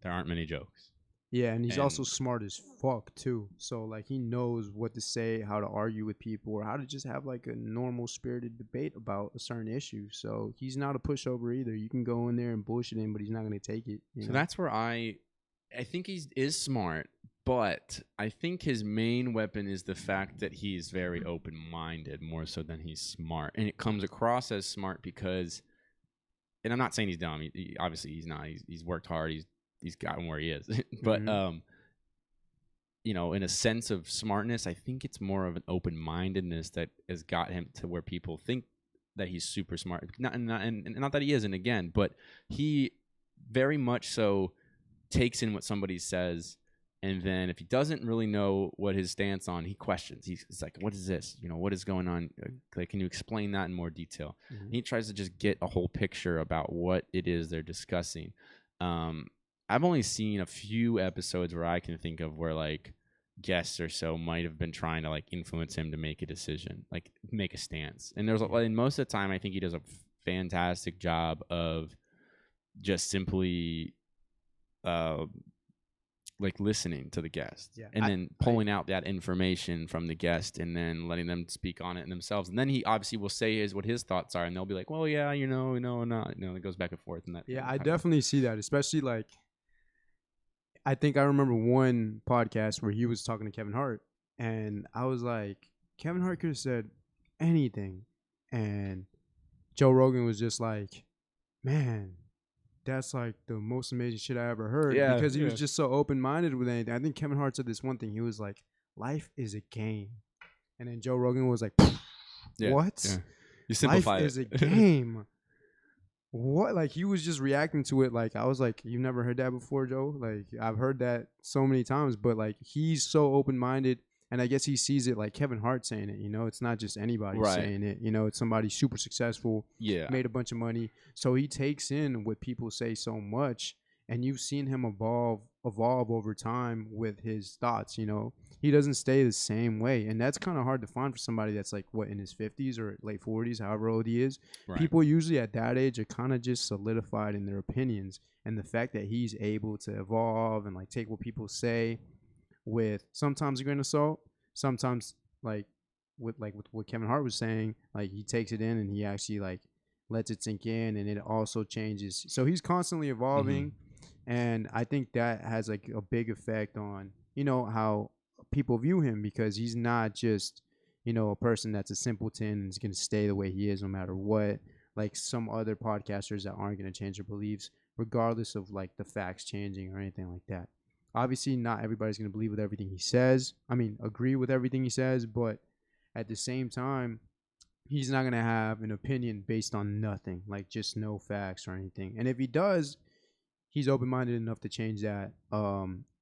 there aren't many jokes. Yeah, and he's also smart as fuck too. So like, he knows what to say, how to argue with people, or how to just have like a normal spirited debate about a certain issue. So he's not a pushover either. You can go in there and bullshit him, but he's not going to take it. So that's where I think he is smart. But I think his main weapon is the fact that he's very open-minded, more so than he's smart. And it comes across as smart because, and I'm not saying he's dumb. Obviously, he's not. He's worked hard. He's gotten where he is. But, in a sense of smartness, I think it's more of an open-mindedness that has got him to where people think that he's super smart. And not that he isn't, again, but he very much so takes in what somebody says. And then if he doesn't really know what his stance on, he questions. He's like, what is this? What is going on? Like, can you explain that in more detail? Mm-hmm. And he tries to just get a whole picture about what it is they're discussing. I've only seen a few episodes where I can think of where like guests or so might have been trying to like influence him to make a decision, like make a stance. And and most of the time, I think he does a fantastic job of just simply like listening to the guest and then pulling out that information from the guest and then letting them speak on it themselves. And then he obviously will say what his thoughts are, and they'll be like, well, yeah, not, it goes back and forth. And that, I definitely see that, especially like, I think I remember one podcast where he was talking to Kevin Hart, and I was like, Kevin Hart could have said anything. And Joe Rogan was just like, man, that's like the most amazing shit I ever heard. Yeah, because he was just so open-minded with anything. I think Kevin Hart said this one thing. He was like, life is a game. And then Joe Rogan was like, what? Yeah. You simplify life is a game. What? Like, he was just reacting to it. Like, I was like, you've never heard that before, Joe? Like, I've heard that so many times, but like, he's so open-minded. And I guess he sees it like Kevin Hart saying it, it's not just anybody saying it, it's somebody super successful, made a bunch of money. So he takes in what people say so much. and you've seen him evolve over time with his thoughts. He doesn't stay the same way, and that's kind of hard to find for somebody that's like in his 50s or late 40s, however old he is. Right. People usually at that age are kind of just solidified in their opinions, and the fact that he's able to evolve and like take what people say with sometimes a grain of salt, sometimes with what Kevin Hart was saying, like he takes it in and he actually like lets it sink in, and it also changes. So he's constantly evolving, and I think that has like a big effect on how people view him, because he's not just a person that's a simpleton and is going to stay the way he is no matter what, like some other podcasters that aren't going to change their beliefs regardless of like the facts changing or anything like that. Obviously, not everybody's going to believe with everything he says. I mean, agree with everything he says, but at the same time, he's not going to have an opinion based on nothing, like just no facts or anything. And if he does, he's open-minded enough to change that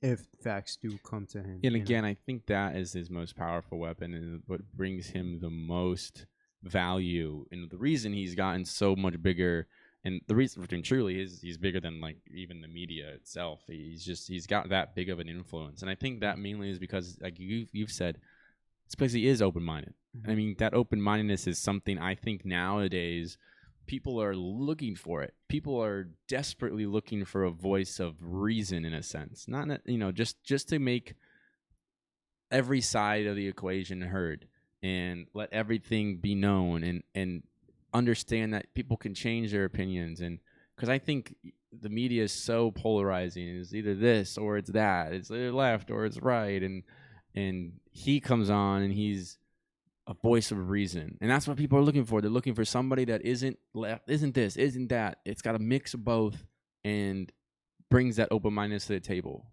if facts do come to him. And again, I think that is his most powerful weapon and what brings him the most value. And the reason he's gotten so much bigger, and the reason for truly is he's bigger than like even the media itself. He's got that big of an influence. And I think that mainly is because, like you've said, it's because he is open-minded. I mean, that open-mindedness is something I think nowadays people are looking for it. People are desperately looking for a voice of reason, in a sense. Not, just to make every side of the equation heard and let everything be known, and understand that people can change their opinions. And because I think the media is so polarizing. It's either this or it's that. It's either left or it's right. And he comes on and he's a voice of reason, and that's what people are looking for. They're looking for somebody that isn't left, isn't this, isn't that. It's got a mix of both and brings that open-mindedness to the table.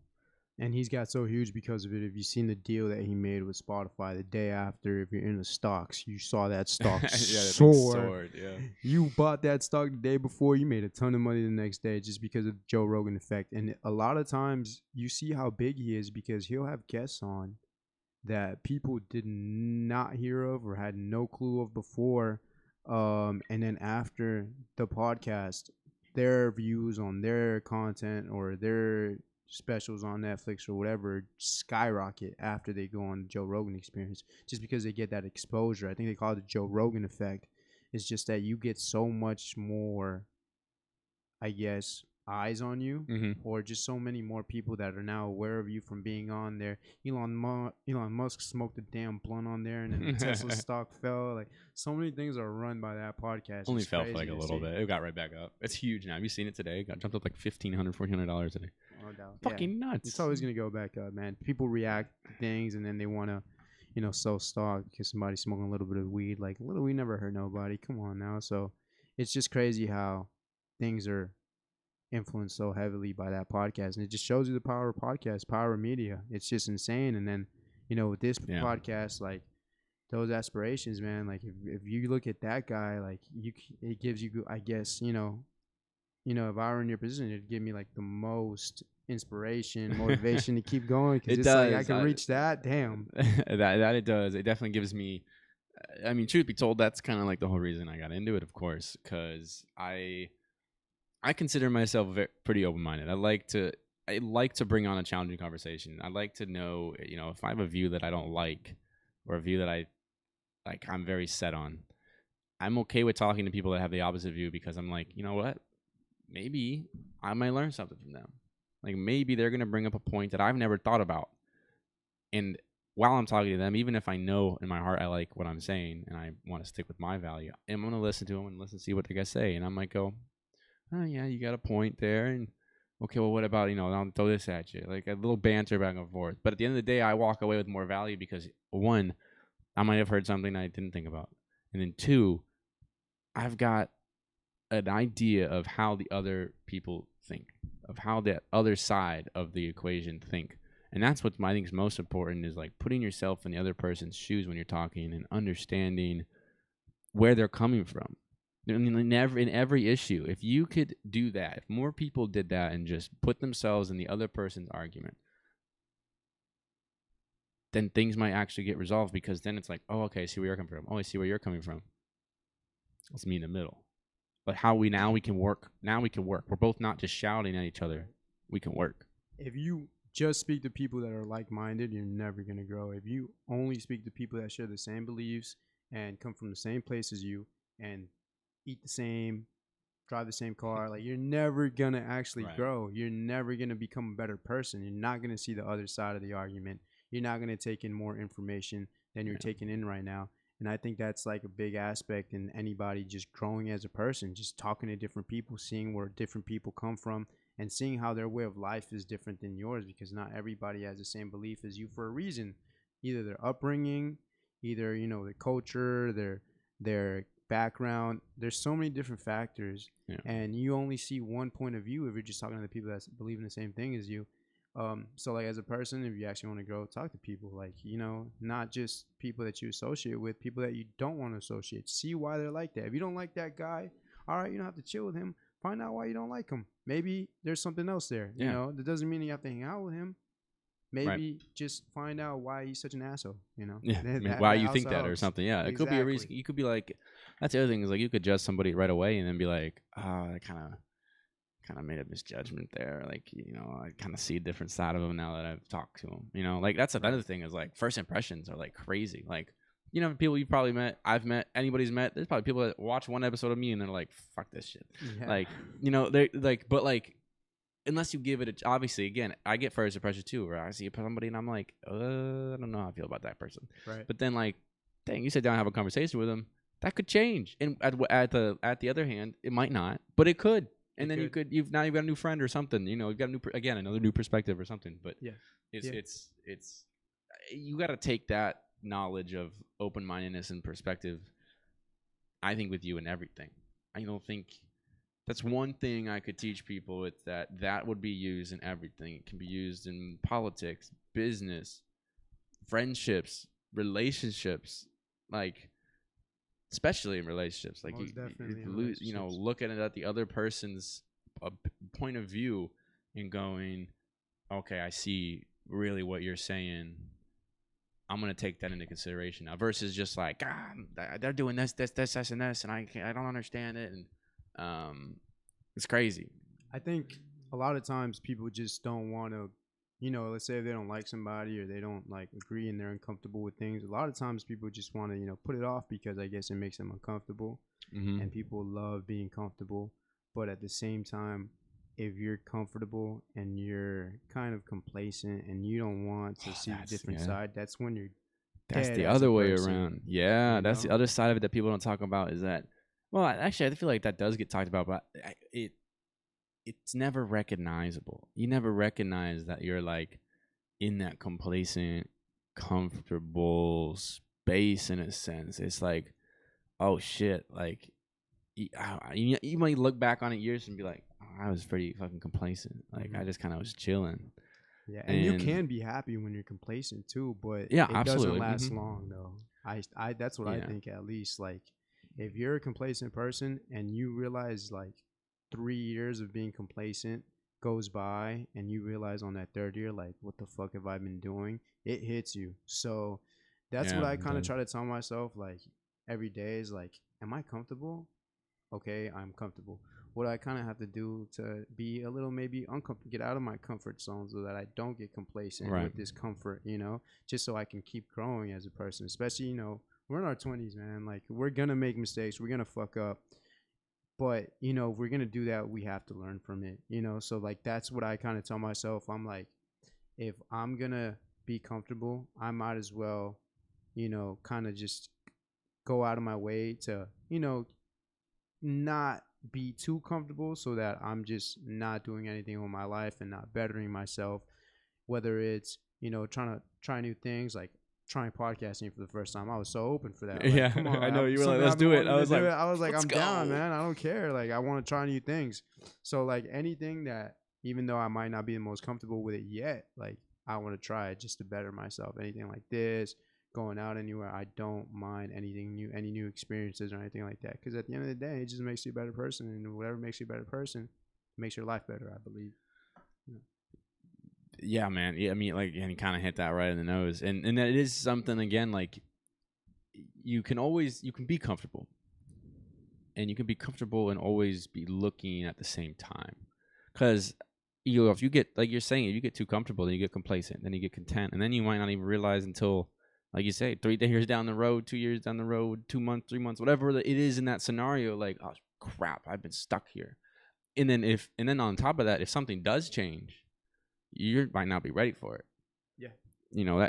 And he's got so huge because of it. If you've seen the deal that he made with Spotify the day after, if you're in the stocks, you saw that stock soar. Yeah. You bought that stock the day before, you made a ton of money the next day just because of the Joe Rogan effect. And a lot of times you see how big he is because he'll have guests on that people did not hear of or had no clue of before. And then after the podcast, their views on their content or their specials on Netflix or whatever skyrocket after they go on the Joe Rogan Experience, just because they get that exposure. I think they call it the Joe Rogan effect. It's just that you get so much more, I guess, eyes on you, or just so many more people that are now aware of you from being on there. Elon Musk smoked a damn blunt on there, and then the Tesla stock fell. Like, so many things are run by that podcast. Only fell for like a little bit. It got right back up. It's huge now. Have you seen it today? It got jumped up like $1,500, $1,400 today. No doubt. Fucking nuts. It's always gonna go back up, man. People react to things, and then they want to sell stock because somebody's smoking a little bit of weed. Like, little weed never hurt nobody. Come on now. So it's just crazy how things are influenced so heavily by that podcast, and it just shows you the power of podcasts, power of media. It's just insane. And then with this podcast, like those aspirations, man, like if you look at that guy, like it gives you, I guess, if I were in your position, it'd give me like the most inspiration, motivation to keep going, because it's does. Like I can reach that. Damn. that it does. It definitely gives me, I mean, truth be told, that's kind of like the whole reason I got into it, of course, because I consider myself pretty open-minded. I like to bring on a challenging conversation. I like to know, if I have a view that I don't like, or a view that I'm very set on, I'm okay with talking to people that have the opposite view, because I'm like, you know what? Maybe I might learn something from them. Like, maybe they're going to bring up a point that I've never thought about. And while I'm talking to them, even if I know in my heart I like what I'm saying and I want to stick with my value, I'm going to listen to them and listen to see what they got to say. And I might go, oh yeah, you got a point there, and okay, well, what about, I'll throw this at you, like a little banter back and forth. But at the end of the day, I walk away with more value because, one, I might have heard something I didn't think about, and then two, I've got an idea of how the other people think, of how the other side of the equation think. And that's what I think is most important, is like putting yourself in the other person's shoes when you're talking and understanding where they're coming from. I mean, in every issue, if you could do that, if more people did that and just put themselves in the other person's argument, then things might actually get resolved, because then it's like, oh, okay, I see where you're coming from. Oh, I see where you're coming from. Let's meet in the middle. But we can work. Now we can work. We're both not just shouting at each other. we can work. If you just speak to people that are like-minded, you're never going to grow. If you only speak to people that share the same beliefs and come from the same place as you and eat the same, drive the same car, like you're never going to actually grow. You're never going to become a better person. You're not going to see the other side of the argument. You're not going to take in more information than you're taking in right now. And I think that's like a big aspect in anybody just growing as a person, just talking to different people, seeing where different people come from, and seeing how their way of life is different than yours, because not everybody has the same belief as you for a reason. Either their upbringing, either, you know, their culture, their background. There's so many different factors, and you only see one point of view if you're just talking to the people that believe in the same thing as you. So like as a person, if you actually want to grow, talk to people, like, you know, not just people that you associate with, people that you don't want to associate. See why they're like that. If you don't like that guy, all right, you don't have to chill with him. Find out why you don't like him. Maybe there's something else there. You know, that doesn't mean you have to hang out with him. Maybe just find out why he's such an asshole. You know, why you think that or something. Yeah, it could be a reason. You could be like, that's the other thing is like you could judge somebody right away and then be like, I kind of made a misjudgment there. Like, you know, I kind of see a different side of him now that I've talked to him. You know, like that's another thing is like first impressions are like crazy. Like, you know, people you've probably met, I've met, anybody's met. There's probably people that watch one episode of me and they're like, fuck this shit. Yeah. Like, you know, they like, but like, unless you give it obviously, again, I get first impression too, where I see somebody and I'm like, I don't know how I feel about that person. Right. But then like, dang, you sit down and have a conversation with them, that could change. And at the other hand, it might not, but it could. And then you've got a new friend or something, you know, you've got another new perspective or something. But it's you got to take that knowledge of open-mindedness and perspective, I think, with you in everything. I don't think that's one thing I could teach people. It's that would be used in everything. It can be used in politics, business, friendships, relationships, like especially in relationships. Like you know, looking at the other person's point of view and going, okay, I see really what you're saying. I'm gonna take that into consideration now, versus just like, they're doing this, and I don't understand it, and it's crazy. I think a lot of times people just don't want to, you know, let's say if they don't like somebody or they don't like agree and they're uncomfortable with things. A lot of times people just want to, you know, put it off because I guess it makes them uncomfortable, and people love being comfortable. But at the same time, if you're comfortable and you're kind of complacent and you don't want to see the different side, that's when you're that's the other way around. Yeah, that's the other side of it that people don't talk about, is that, well, actually I feel like that does get talked about, but it's never recognizable. You never recognize that you're like in that complacent, comfortable space in a sense. It's like, oh shit, like you might look back on it years and be like, I was pretty fucking complacent. Like I just kind of was chilling. Yeah, and you can be happy when you're complacent too, but it doesn't last long though. I that's what I think, at least. Like if you're a complacent person and you realize like 3 years of being complacent goes by and you realize on that third year, like, what the fuck have I been doing? It hits you. So that's what I kind of try to tell myself, like, every day is like, am I comfortable? Okay, I'm comfortable. What I kind of have to do to be a little maybe uncomfortable, get out of my comfort zone so that I don't get complacent with this comfort, you know, just so I can keep growing as a person. Especially, you know, we're in our 20s, man. Like, we're going to make mistakes. We're going to fuck up. But, you know, if we're going to do that, we have to learn from it, you know? So, like, that's what I kind of tell myself. I'm like, if I'm going to be comfortable, I might as well, you know, kind of just go out of my way to, you know, not be too comfortable so that I'm just not doing anything with my life and not bettering myself. Whether it's, you know, trying to try new things, like trying podcasting for the first time. I was so open for that. Like, come on, I know you were like, let's do it. I was like, I'm down, man. I don't care. Like, I want to try new things. So like anything that, even though I might not be the most comfortable with it yet, like I want to try it just to better myself. Anything like this, going out anywhere, I don't mind anything new, any new experiences or anything like that. Because at the end of the day, it just makes you a better person, and whatever makes you a better person makes your life better, I believe. Yeah, man. Yeah, I mean, like, and you kind of hit that right in the nose, and that it is something, again, like you can be comfortable, and you can be comfortable and always be looking at the same time, because if you get, like you're saying, if you get too comfortable, then you get complacent, then you get content, and then you might not even realize until, like you say, 3 years down the road, 2 years down the road, 2 months, 3 months, whatever it is in that scenario, like, oh crap, I've been stuck here. And then on top of that, if something does change, you might not be ready for it. Yeah.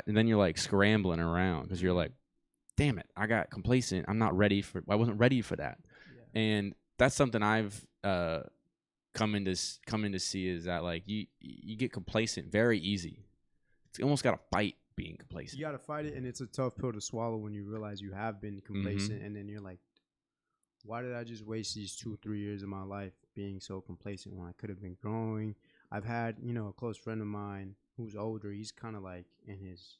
And then you're like scrambling around because you're like, damn it, I got complacent. I wasn't ready for that. Yeah. And that's something I've come in to see, is that like you get complacent very easy. It's almost got to fight being complacent. You got to fight it, and it's a tough pill to swallow when you realize you have been complacent, and then you're like, why did I just waste these 2-3 years of my life being so complacent when I could have been growing? I've had, a close friend of mine who's older. He's kind of like in his,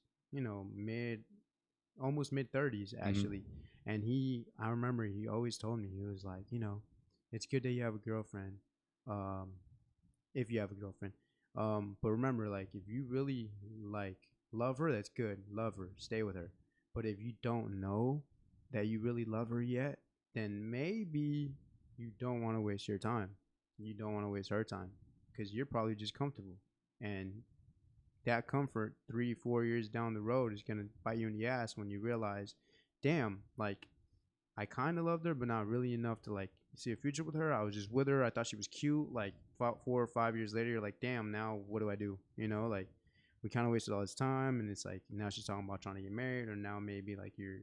almost mid 30s actually. And I remember he always told me, he was like, it's good that you have a girlfriend. If you have a girlfriend. But remember, like, if you really like love her, that's good. Love her, stay with her. But if you don't know that you really love her yet, then maybe you don't want to waste your time. You don't want to waste her time, because you're probably just comfortable. And that comfort 3-4 years down the road is going to bite you in the ass when you realize, damn, like, I kind of loved her, but not really enough to like see a future with her. I was just with her. I thought she was cute. Like 4 or 5 years later, you're like, damn, now what do I do? Like, we kind of wasted all this time, and it's like now she's talking about trying to get married, or now maybe like you're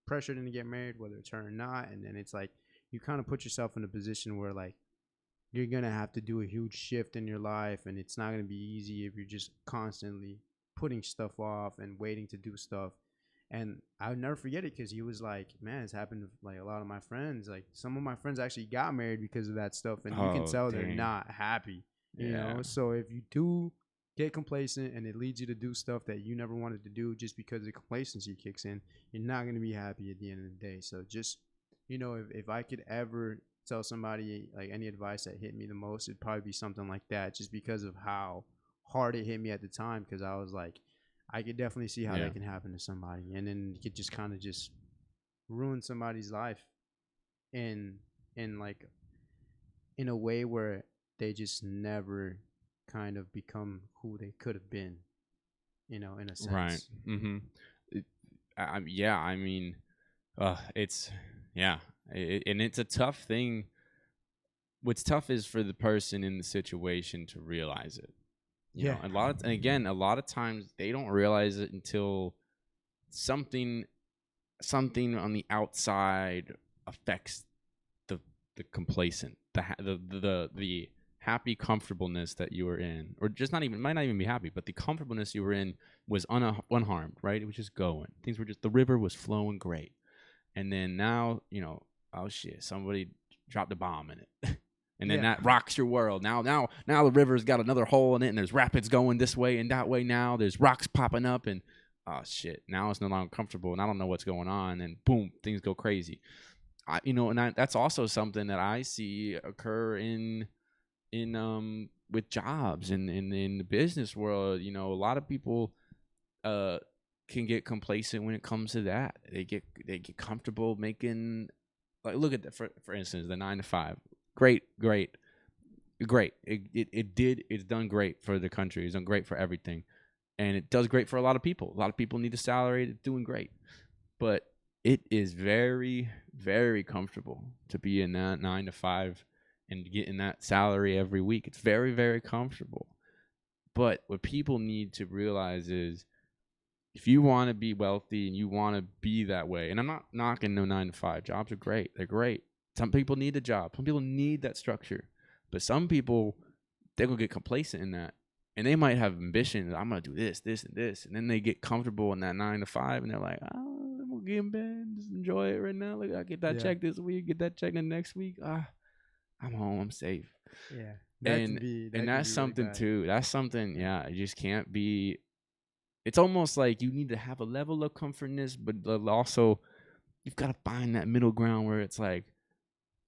pressured into get married, whether it's her or not. And then it's like you kind of put yourself in a position where like you're gonna have to do a huge shift in your life, and it's not gonna be easy if you're just constantly putting stuff off and waiting to do stuff. And I'll never forget it, because he was like, man, it's happened to like a lot of my friends. Like, some of my friends actually got married because of that stuff, and you can tell they're not happy, you know? So if you do get complacent and it leads you to do stuff that you never wanted to do just because the complacency kicks in, you're not going to be happy at the end of the day. So just, if I could ever tell somebody like any advice that hit me the most, it'd probably be something like that, just because of how hard it hit me at the time. Because I was like, I could definitely see how that can happen to somebody, and then you could just kind of just ruin somebody's life in like in a way where they just never kind of become who they could have been, in a sense. Right. Mm-hmm. I mean, it's and it's a tough thing. What's tough is for the person in the situation to realize it. You know, a lot of times they don't realize it until something on the outside affects the complacent, the happy comfortableness that you were in, or just might not even be happy, but the comfortableness you were in was unharmed, right? It was just going. Things were the river was flowing great, and then now, oh shit, somebody dropped a bomb in it. And then that rocks your world. Now the river's got another hole in it, and there's rapids going this way and that way. Now there's rocks popping up, and oh shit, now it's no longer comfortable, and I don't know what's going on, and boom, things go crazy. That's also something that I see occur in with jobs and in the business world. A lot of people can get complacent when it comes to that. They get comfortable making, like, look at that, for instance, the 9 to 5. Great. It's done great for the country. It's done great for everything. And it does great for a lot of people. A lot of people need a salary. It's doing great. But it is very, very comfortable to be in that 9 to 5 and getting that salary every week. It's very, very comfortable. But what people need to realize is, if you want to be wealthy and you want to be that way, and I'm not knocking no 9 to 5. Jobs are great. They're great. Some people need a job. Some people need that structure. But some people, they're going to get complacent in that. And they might have ambition. I'm going to do this, this, and this. And then they get comfortable in that 9 to 5. And they're like, oh, I'm going to get in bed. Just enjoy it right now. Look, I get that check this week. Get that check the next week. I'm home. I'm safe. Yeah. And that's something too. That's something, it just can't be. It's almost like you need to have a level of comfortness, but also you've got to find that middle ground where it's like,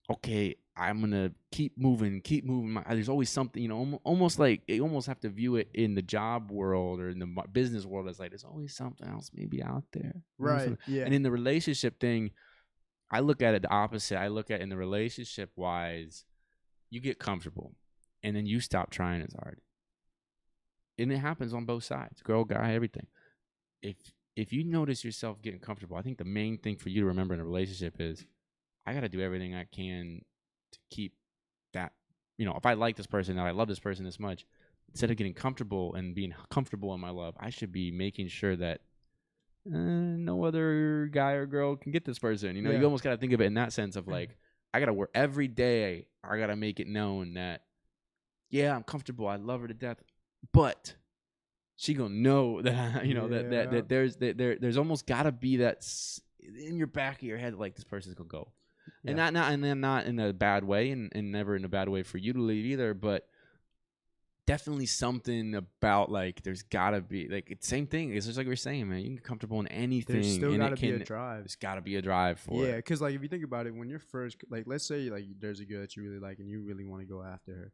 okay, I'm gonna keep moving. There's always something, almost like you almost have to view it in the job world or in the business world as like there's always something else maybe out there, right? Yeah. And in the relationship thing, I look at it the opposite. I look at in the relationship wise, you get comfortable, and then you stop trying as hard. and it happens on both sides, girl, guy, everything. If you notice yourself getting comfortable, I think the main thing for you to remember in a relationship is I got to do everything I can to keep that. If I like this person and I love this person this much, instead of getting comfortable and being comfortable in my love, I should be making sure that no other guy or girl can get this person. You almost got to think of it in that sense of like, I got to work every day. I got to make it known that, yeah, I'm comfortable. I love her to death, but she gonna know that that there's almost gotta be that in your back of your head, like this person's gonna go, and not in a bad way, and never in a bad way for you to leave either, but definitely something about like there's gotta be like it's same thing. It's just like we were saying, man. You can get comfortable in anything. There's still gotta be a drive. There's gotta be a drive for it. Yeah, because like if you think about it, when you're first, like let's say like there's a girl that you really like and you really want to go after her,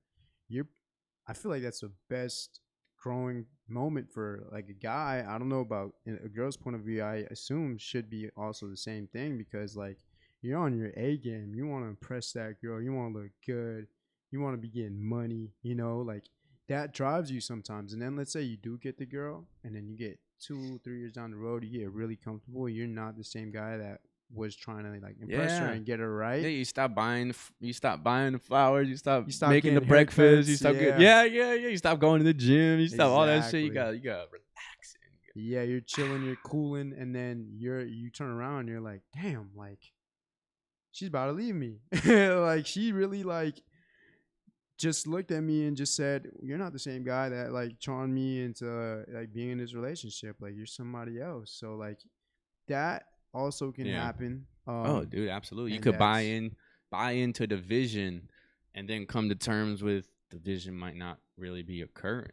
I feel like that's the best growing moment for like a guy. I don't know about a girl's point of view. I assume should be also the same thing because like you're on your A game. You want to impress that girl. You want to look good. You want to be getting money. Like that drives you sometimes. And then let's say you do get the girl, and then you get 2-3 years down the road, you get really comfortable. You're not the same guy that was trying to like impress her and get her right. Yeah, you stop buying the flowers. You stop making the breakfast. You stop getting You stop going to the gym. You stop all that shit. You got relax. Yeah, you're chilling. You're cooling, and then you turn around and you're like, damn, like she's about to leave me. Like she really like just looked at me and just said, you're not the same guy that like charmed me into like being in this relationship. Like you're somebody else. So like that also can happen. Oh, dude, absolutely. You could buy into the vision and then come to terms with the vision might not really be occurring,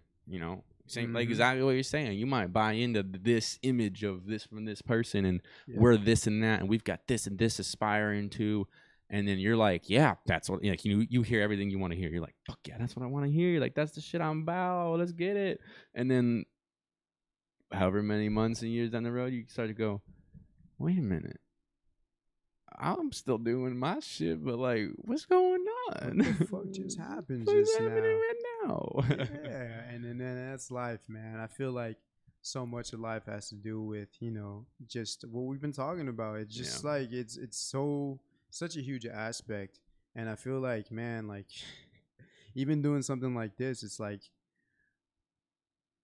Same like exactly what you're saying. You might buy into this image of this from this person and we're this and that and we've got this and this aspiring to, and then you're like, yeah, that's what like you hear everything you want to hear. You're like, fuck yeah, that's what I want to hear. Like that's the shit I'm about. Let's get it. And then however many months and years down the road, you start to go, wait a minute, I'm still doing my shit, but like, what's going on? What the fuck just happened What's happening right now? Yeah, and then that's life, man. I feel like so much of life has to do with just what we've been talking about. It's just like it's such a huge aspect, and I feel like, man, like even doing something like this, it's like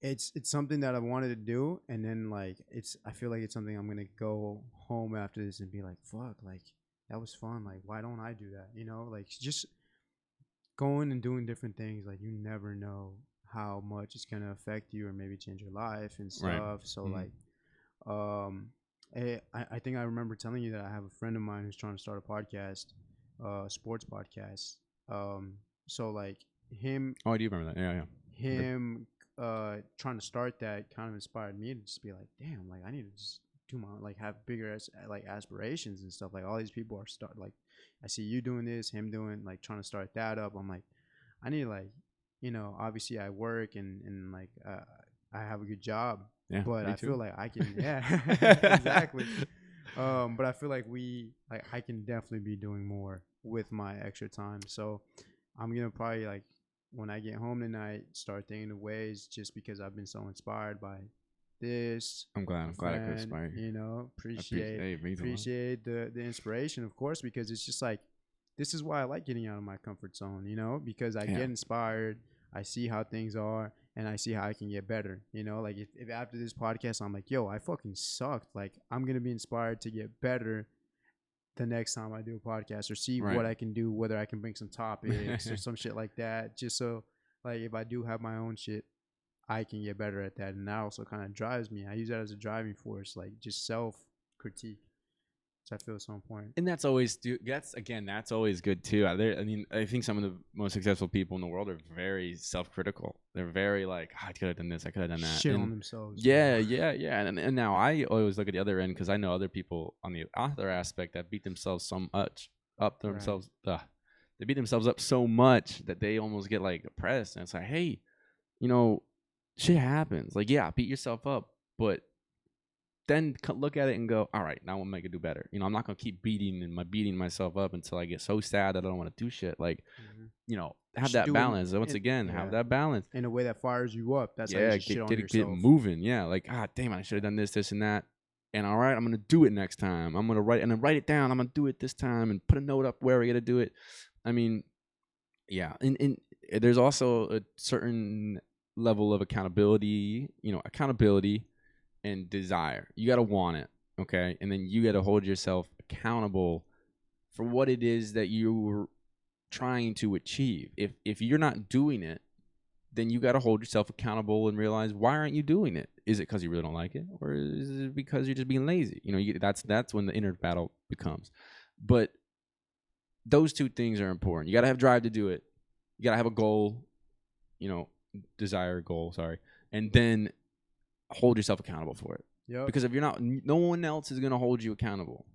it's something that I wanted to do, and then like I feel like it's something I'm gonna go home after this and be like, fuck, like that was fun. Like why don't I do that? Like just going and doing different things. Like you never know how much it's gonna affect you or maybe change your life and stuff. Right. So like, I think I remember telling you that I have a friend of mine who's trying to start a podcast, sports podcast. So like him. Oh, I do remember that. Yeah. Him. Trying to start that kind of inspired me to just be like, damn, like I need to just do my like have bigger like aspirations and stuff. Like all these people are like I see you doing this, him doing like trying to start that up. I'm like, I need like obviously I work and like I have a good job, but I feel like I can exactly. But I feel like I can definitely be doing more with my extra time. So I'm gonna probably like, when I get home tonight, start thinking of ways, just because I've been so inspired by this. I'm glad I could inspire you. Appreciate the inspiration, of course, because it's just like, this is why I like getting out of my comfort zone, because I get inspired, I see how things are, and I see how I can get better. Like if after this podcast I'm like, yo, I fucking sucked, like I'm gonna be inspired to get better the next time I do a podcast, or see what I can do, whether I can bring some topics or some shit like that, just so like if I do have my own shit, I can get better at that. And that also kind of drives me. I use that as a driving force, like just self critique, which I feel so important. And that's always that's always good too. I think some of the most successful people in the world are very self-critical. They're very like, I could have done this, I could have done that. Shit on themselves. Yeah. And now I always look at the other end, because I know other people on the other aspect that beat themselves so much up themselves. They beat themselves up so much that they almost get like depressed. And it's like, hey, shit happens. Like, yeah, beat yourself up, but then look at it and go, all right, now I'm make it do better. I'm not gonna keep beating myself up until I get so sad that I don't want to do shit. Like, have that balance. Once again, have that balance in a way that fires you up. That's how you shit on yourself. Get moving. Yeah, like, damn, I should have done this, and that. And all right, I'm gonna do it next time. I'm gonna write it down. I'm gonna do it this time and put a note up where I gotta do it. I mean, yeah, and there's also a certain level of accountability. Accountability and desire. You gotta want it, okay, and then you gotta hold yourself accountable for what it is that you're trying to achieve. If you're not doing it, then you got to hold yourself accountable and realize, why aren't you doing it? Is it because you really don't like it, or is it because you're just being lazy? That's when the inner battle becomes. But those two things are important. You got to have drive to do it. You got to have a goal, desire, goal, sorry, and then hold yourself accountable for it. Yep. Because if you're not, no one else is going to hold you accountable.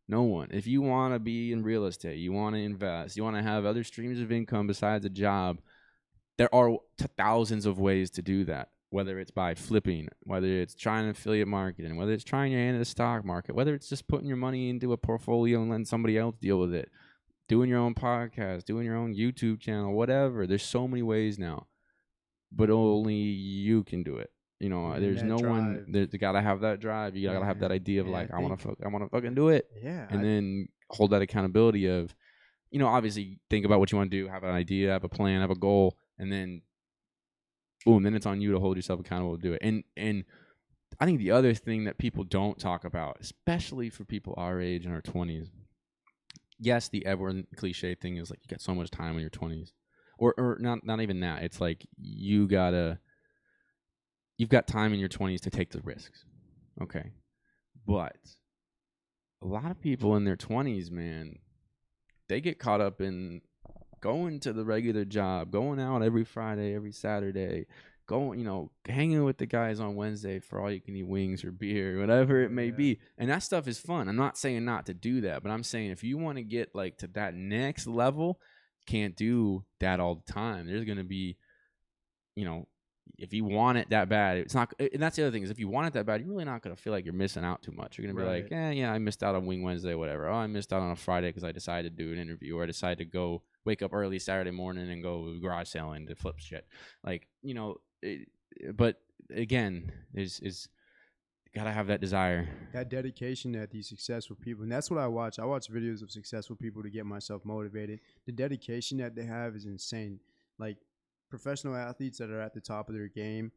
No one. If you want to be in real estate, you want to invest, you want to have other streams of income besides a job, there are thousands of ways to do that, whether it's by flipping, whether it's trying affiliate marketing, whether it's trying your hand in the stock market, whether it's just putting your money into a portfolio and letting somebody else deal with it, doing your own podcast, doing your own YouTube channel, whatever. There's so many ways now, but only you can do it. There's no drive. One. You gotta have that drive. You gotta have that idea of I want to fucking do it. Yeah. And then hold that accountability of, obviously think about what you want to do, have an idea, have a plan, have a goal. And then, boom, then it's on you to hold yourself accountable to do it. And I think the other thing that people don't talk about, especially for people our age in our 20s, yes, the everyone cliche thing is like you got so much time in your 20s. Or not even that. It's like you've got time in your 20s to take the risks. Okay. But a lot of people in their 20s, man, they get caught up in going to the regular job, going out every Friday, every Saturday, hanging with the guys on Wednesday for all you can eat wings or beer, whatever it may be. And that stuff is fun. I'm not saying not to do that, but I'm saying if you want to get like to that next level, can't do that all the time. There's going to be, if you want it that bad, it's not, and that's the other thing is if you want it that bad, you're really not going to feel like you're missing out too much. You're going to be like, I missed out on Wing Wednesday, whatever. Oh, I missed out on a Friday because I decided to do an interview, or I decided to go wake up early Saturday morning and go garage selling to flip shit. Like, but again, is got to have that desire. That dedication that these successful people, and that's what I watch. I watch videos of successful people to get myself motivated. The dedication that they have is insane. Like, professional athletes that are at the top of their game,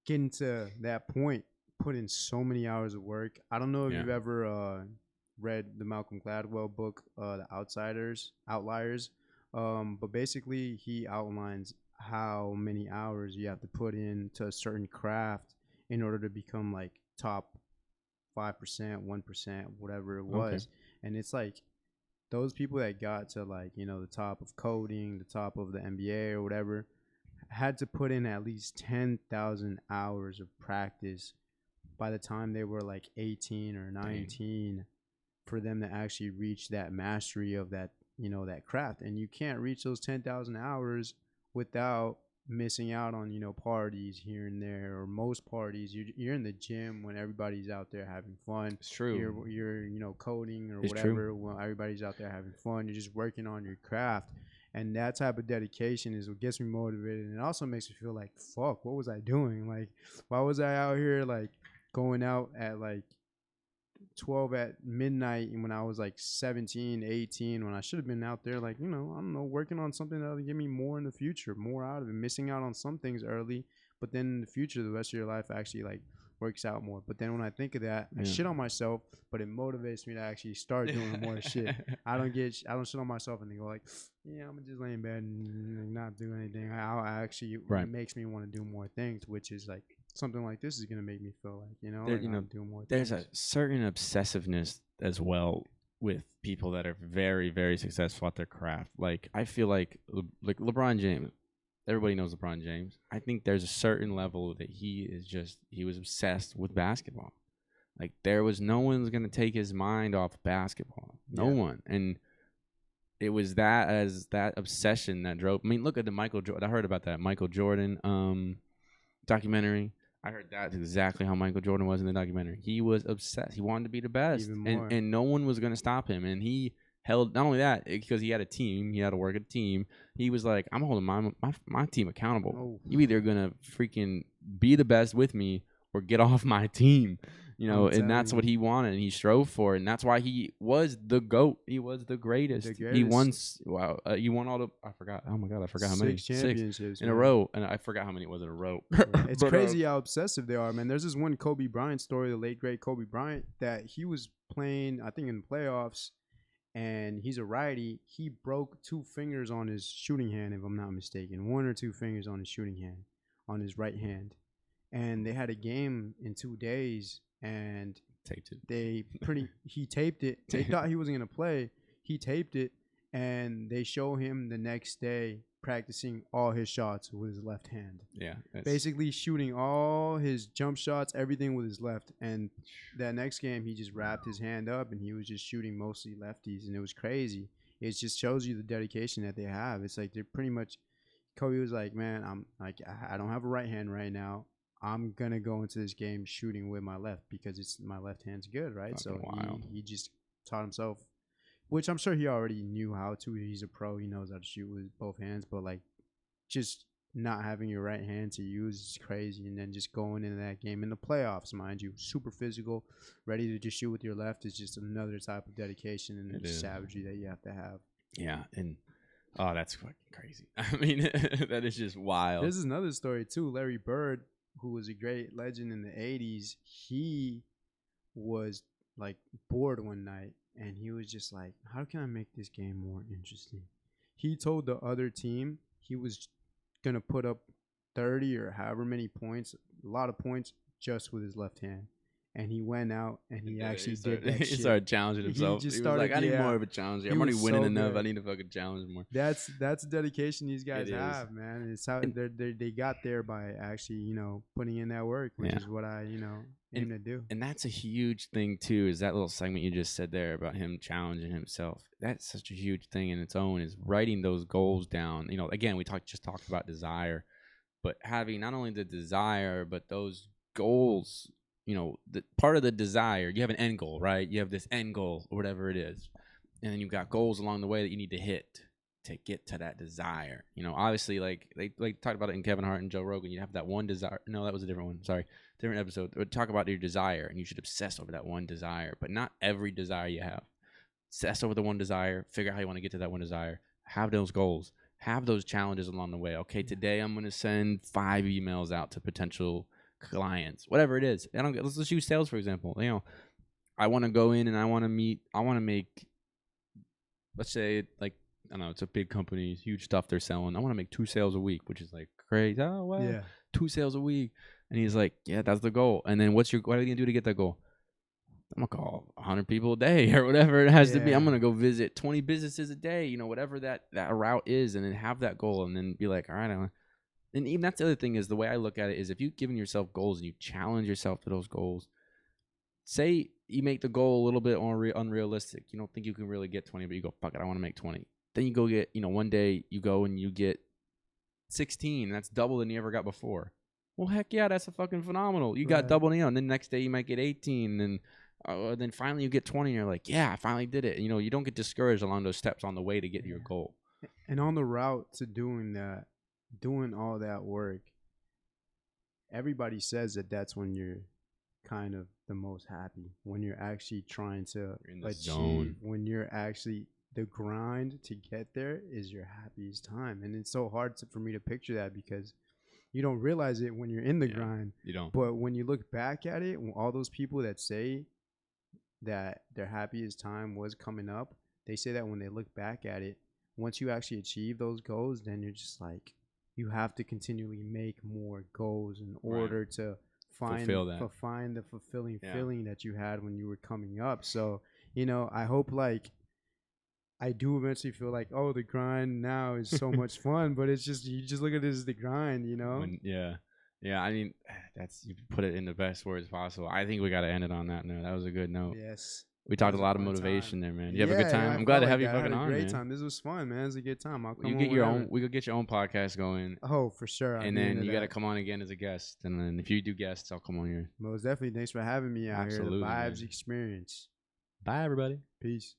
getting to that point, put in so many hours of work. I don't know if you've ever read the Malcolm Gladwell book, The Outliers. But basically he outlines how many hours you have to put into a certain craft in order to become like top 5%, 1%, whatever it was. Okay. And it's like those people that got to like, the top of coding, the top of the NBA or whatever, had to put in at least 10,000 hours of practice by the time they were like 18 or 19. Dang. For them to actually reach that mastery of that, that craft. And you can't reach those 10,000 hours without missing out on, parties here and there, or most parties. You're in the gym when everybody's out there having fun. It's true. You're coding or whatever when everybody's out there having fun. You're just working on your craft. And that type of dedication is what gets me motivated. And it also makes me feel like, fuck, what was I doing? Like, why was I out here, like, going out at, like, 12 at midnight when I was, like, 17, 18, when I should have been out there, like, I don't know, working on something that'll give me more in the future, more out of it, missing out on some things early. But then in the future, the rest of your life actually, like, works out more. But then when I think of that, I shit on myself, but it motivates me to actually start doing more shit. I don't shit on myself and then go like, I'm gonna just lay in bed and not do anything. It makes me want to do more things, which is like something like this is gonna make me feel like, I'm doing more there's things. A certain obsessiveness as well with people that are very, very successful at their craft. Like I feel like LeBron James. Everybody knows LeBron James. I think there's a certain level that he was obsessed with basketball. Like there was no one's going to take his mind off basketball. No one. And it was that obsession that drove. I mean, look at the Michael Jordan. I heard about that Michael Jordan documentary. I heard that's exactly how Michael Jordan was in the documentary. He was obsessed. He wanted to be the best, and no one was going to stop him. And he held, not only that, because he had a team, he had to work a team. He was like, I'm holding my team accountable. Oh. You either going to freaking be the best with me or get off my team. You know, and that's what he wanted, and he strove for it, and that's why he was the GOAT. He was the greatest. He won. Wow, he won all the. I forgot. Oh my god, I forgot how many. 6 championships in a row, and I forgot how many it was in a row. It's crazy how obsessive they are, man. There's this one Kobe Bryant story, the late great Kobe Bryant, that he was playing, I think, in the playoffs, and he's a righty. He broke 2 fingers on his shooting hand, if I'm not mistaken, 1 or 2 fingers on his shooting hand, on his right hand, and they had a game in 2 days. And taped it. He taped it. They thought he wasn't gonna play. He taped it, and they show him the next day practicing all his shots with his left hand. Yeah, basically shooting all his jump shots, everything with his left. And that next game, he just wrapped his hand up, and he was just shooting mostly lefties, and it was crazy. It just shows you the dedication that they have. It's like they're pretty much. Kobe was like, man, I don't have a right hand right now. I'm gonna go into this game shooting with my left because my left hand's good, right? So he just taught himself, which I'm sure he already knew how to. He's a pro; he knows how to shoot with both hands. But like, just not having your right hand to use is crazy. And then just going into that game in the playoffs, mind you, super physical, ready to just shoot with your left is just another type of dedication and savagery that you have to have. Yeah, and that's fucking crazy. I mean, that is just wild. There's another story too. Larry Bird, who was a great legend in the 80s, he was like bored one night and he was just like, how can I make this game more interesting? He told the other team he was going to put up 30 or however many points, a lot of points, just with his left hand. And he went out and he actually did that shit. He started challenging himself. He was like, I need more of a challenge. I'm already winning enough. I need to fucking challenge more. That's the dedication these guys have, man. It's how they got there by actually, you know, putting in that work, which is what I, you know, aim to do. And that's a huge thing too, is that little segment you just said there about him challenging himself. That's such a huge thing in its own, is writing those goals down. You know, again, we just talked about desire, but having not only the desire, but those goals. You know, the part of the desire, you have an end goal, right? You have this end goal or whatever it is. And then you've got goals along the way that you need to hit to get to that desire. You know, obviously, like they talked about it in Kevin Hart and Joe Rogan. You have that one desire. No, that was a different one. Sorry. Different episode. They would talk about your desire, and you should obsess over that one desire. But not every desire you have. Obsess over the one desire. Figure out how you want to get to that one desire. Have those goals. Have those challenges along the way. Okay, today I'm going to send 5 emails out to potential clients, whatever it is. Let's just use sales for example. You know, I want to go in and I want to make, let's say, like, I don't know, it's a big company, huge stuff they're selling. I want to make 2 sales a week, which is like crazy. Oh wow, yeah. 2 sales a week. And he's like, yeah, that's the goal. And then what are you gonna do to get that goal? I'm gonna call 100 people a day or whatever it has to be. I'm gonna go visit 20 businesses a day, you know, whatever that route is, and then have that goal, and then be like, all right, and even that's the other thing, is the way I look at it is, if you've given yourself goals and you challenge yourself to those goals, say you make the goal a little bit unrealistic. You don't think you can really get 20, but you go, fuck it, I want to make 20. Then you go get, you know, one day you go and you get 16. And that's double than you ever got before. Well, heck yeah, that's a fucking phenomenal. You got double, you know, and then next day you might get 18. And then finally you get 20 and you're like, yeah, I finally did it. And, you know, you don't get discouraged along those steps on the way to get your goal. And on the route to doing that, doing all that work, everybody says that that's when you're kind of the most happy, when you're actually trying to achieve zone. When you're actually, the grind to get there is your happiest time. And it's so hard for me to picture that, because you don't realize it when you're in the grind. You don't. But when you look back at it, all those people that say that their happiest time was coming up, they say that when they look back at it, once you actually achieve those goals, then you're just like, you have to continually make more goals in order to find the fulfilling feeling that you had when you were coming up. So, you know, I hope, like, I do eventually feel like, oh, the grind now is so much fun, but it's just, you just look at it as the grind, you know? Yeah. I mean, you put it in the best words possible. I think we got to end it on that note. That was a good note. Yes. We talked a lot of motivation there, man. You have a good time. I'm glad to have you fucking on, man. Great time. This was fun, man. It was a good time. I'll come you get your own. We could get your own podcast going. Oh, for sure. And then you got to come on again as a guest. And then if you do guests, I'll come on here. Most definitely. Thanks for having me out here. The Vibes Experience. Bye, everybody. Peace.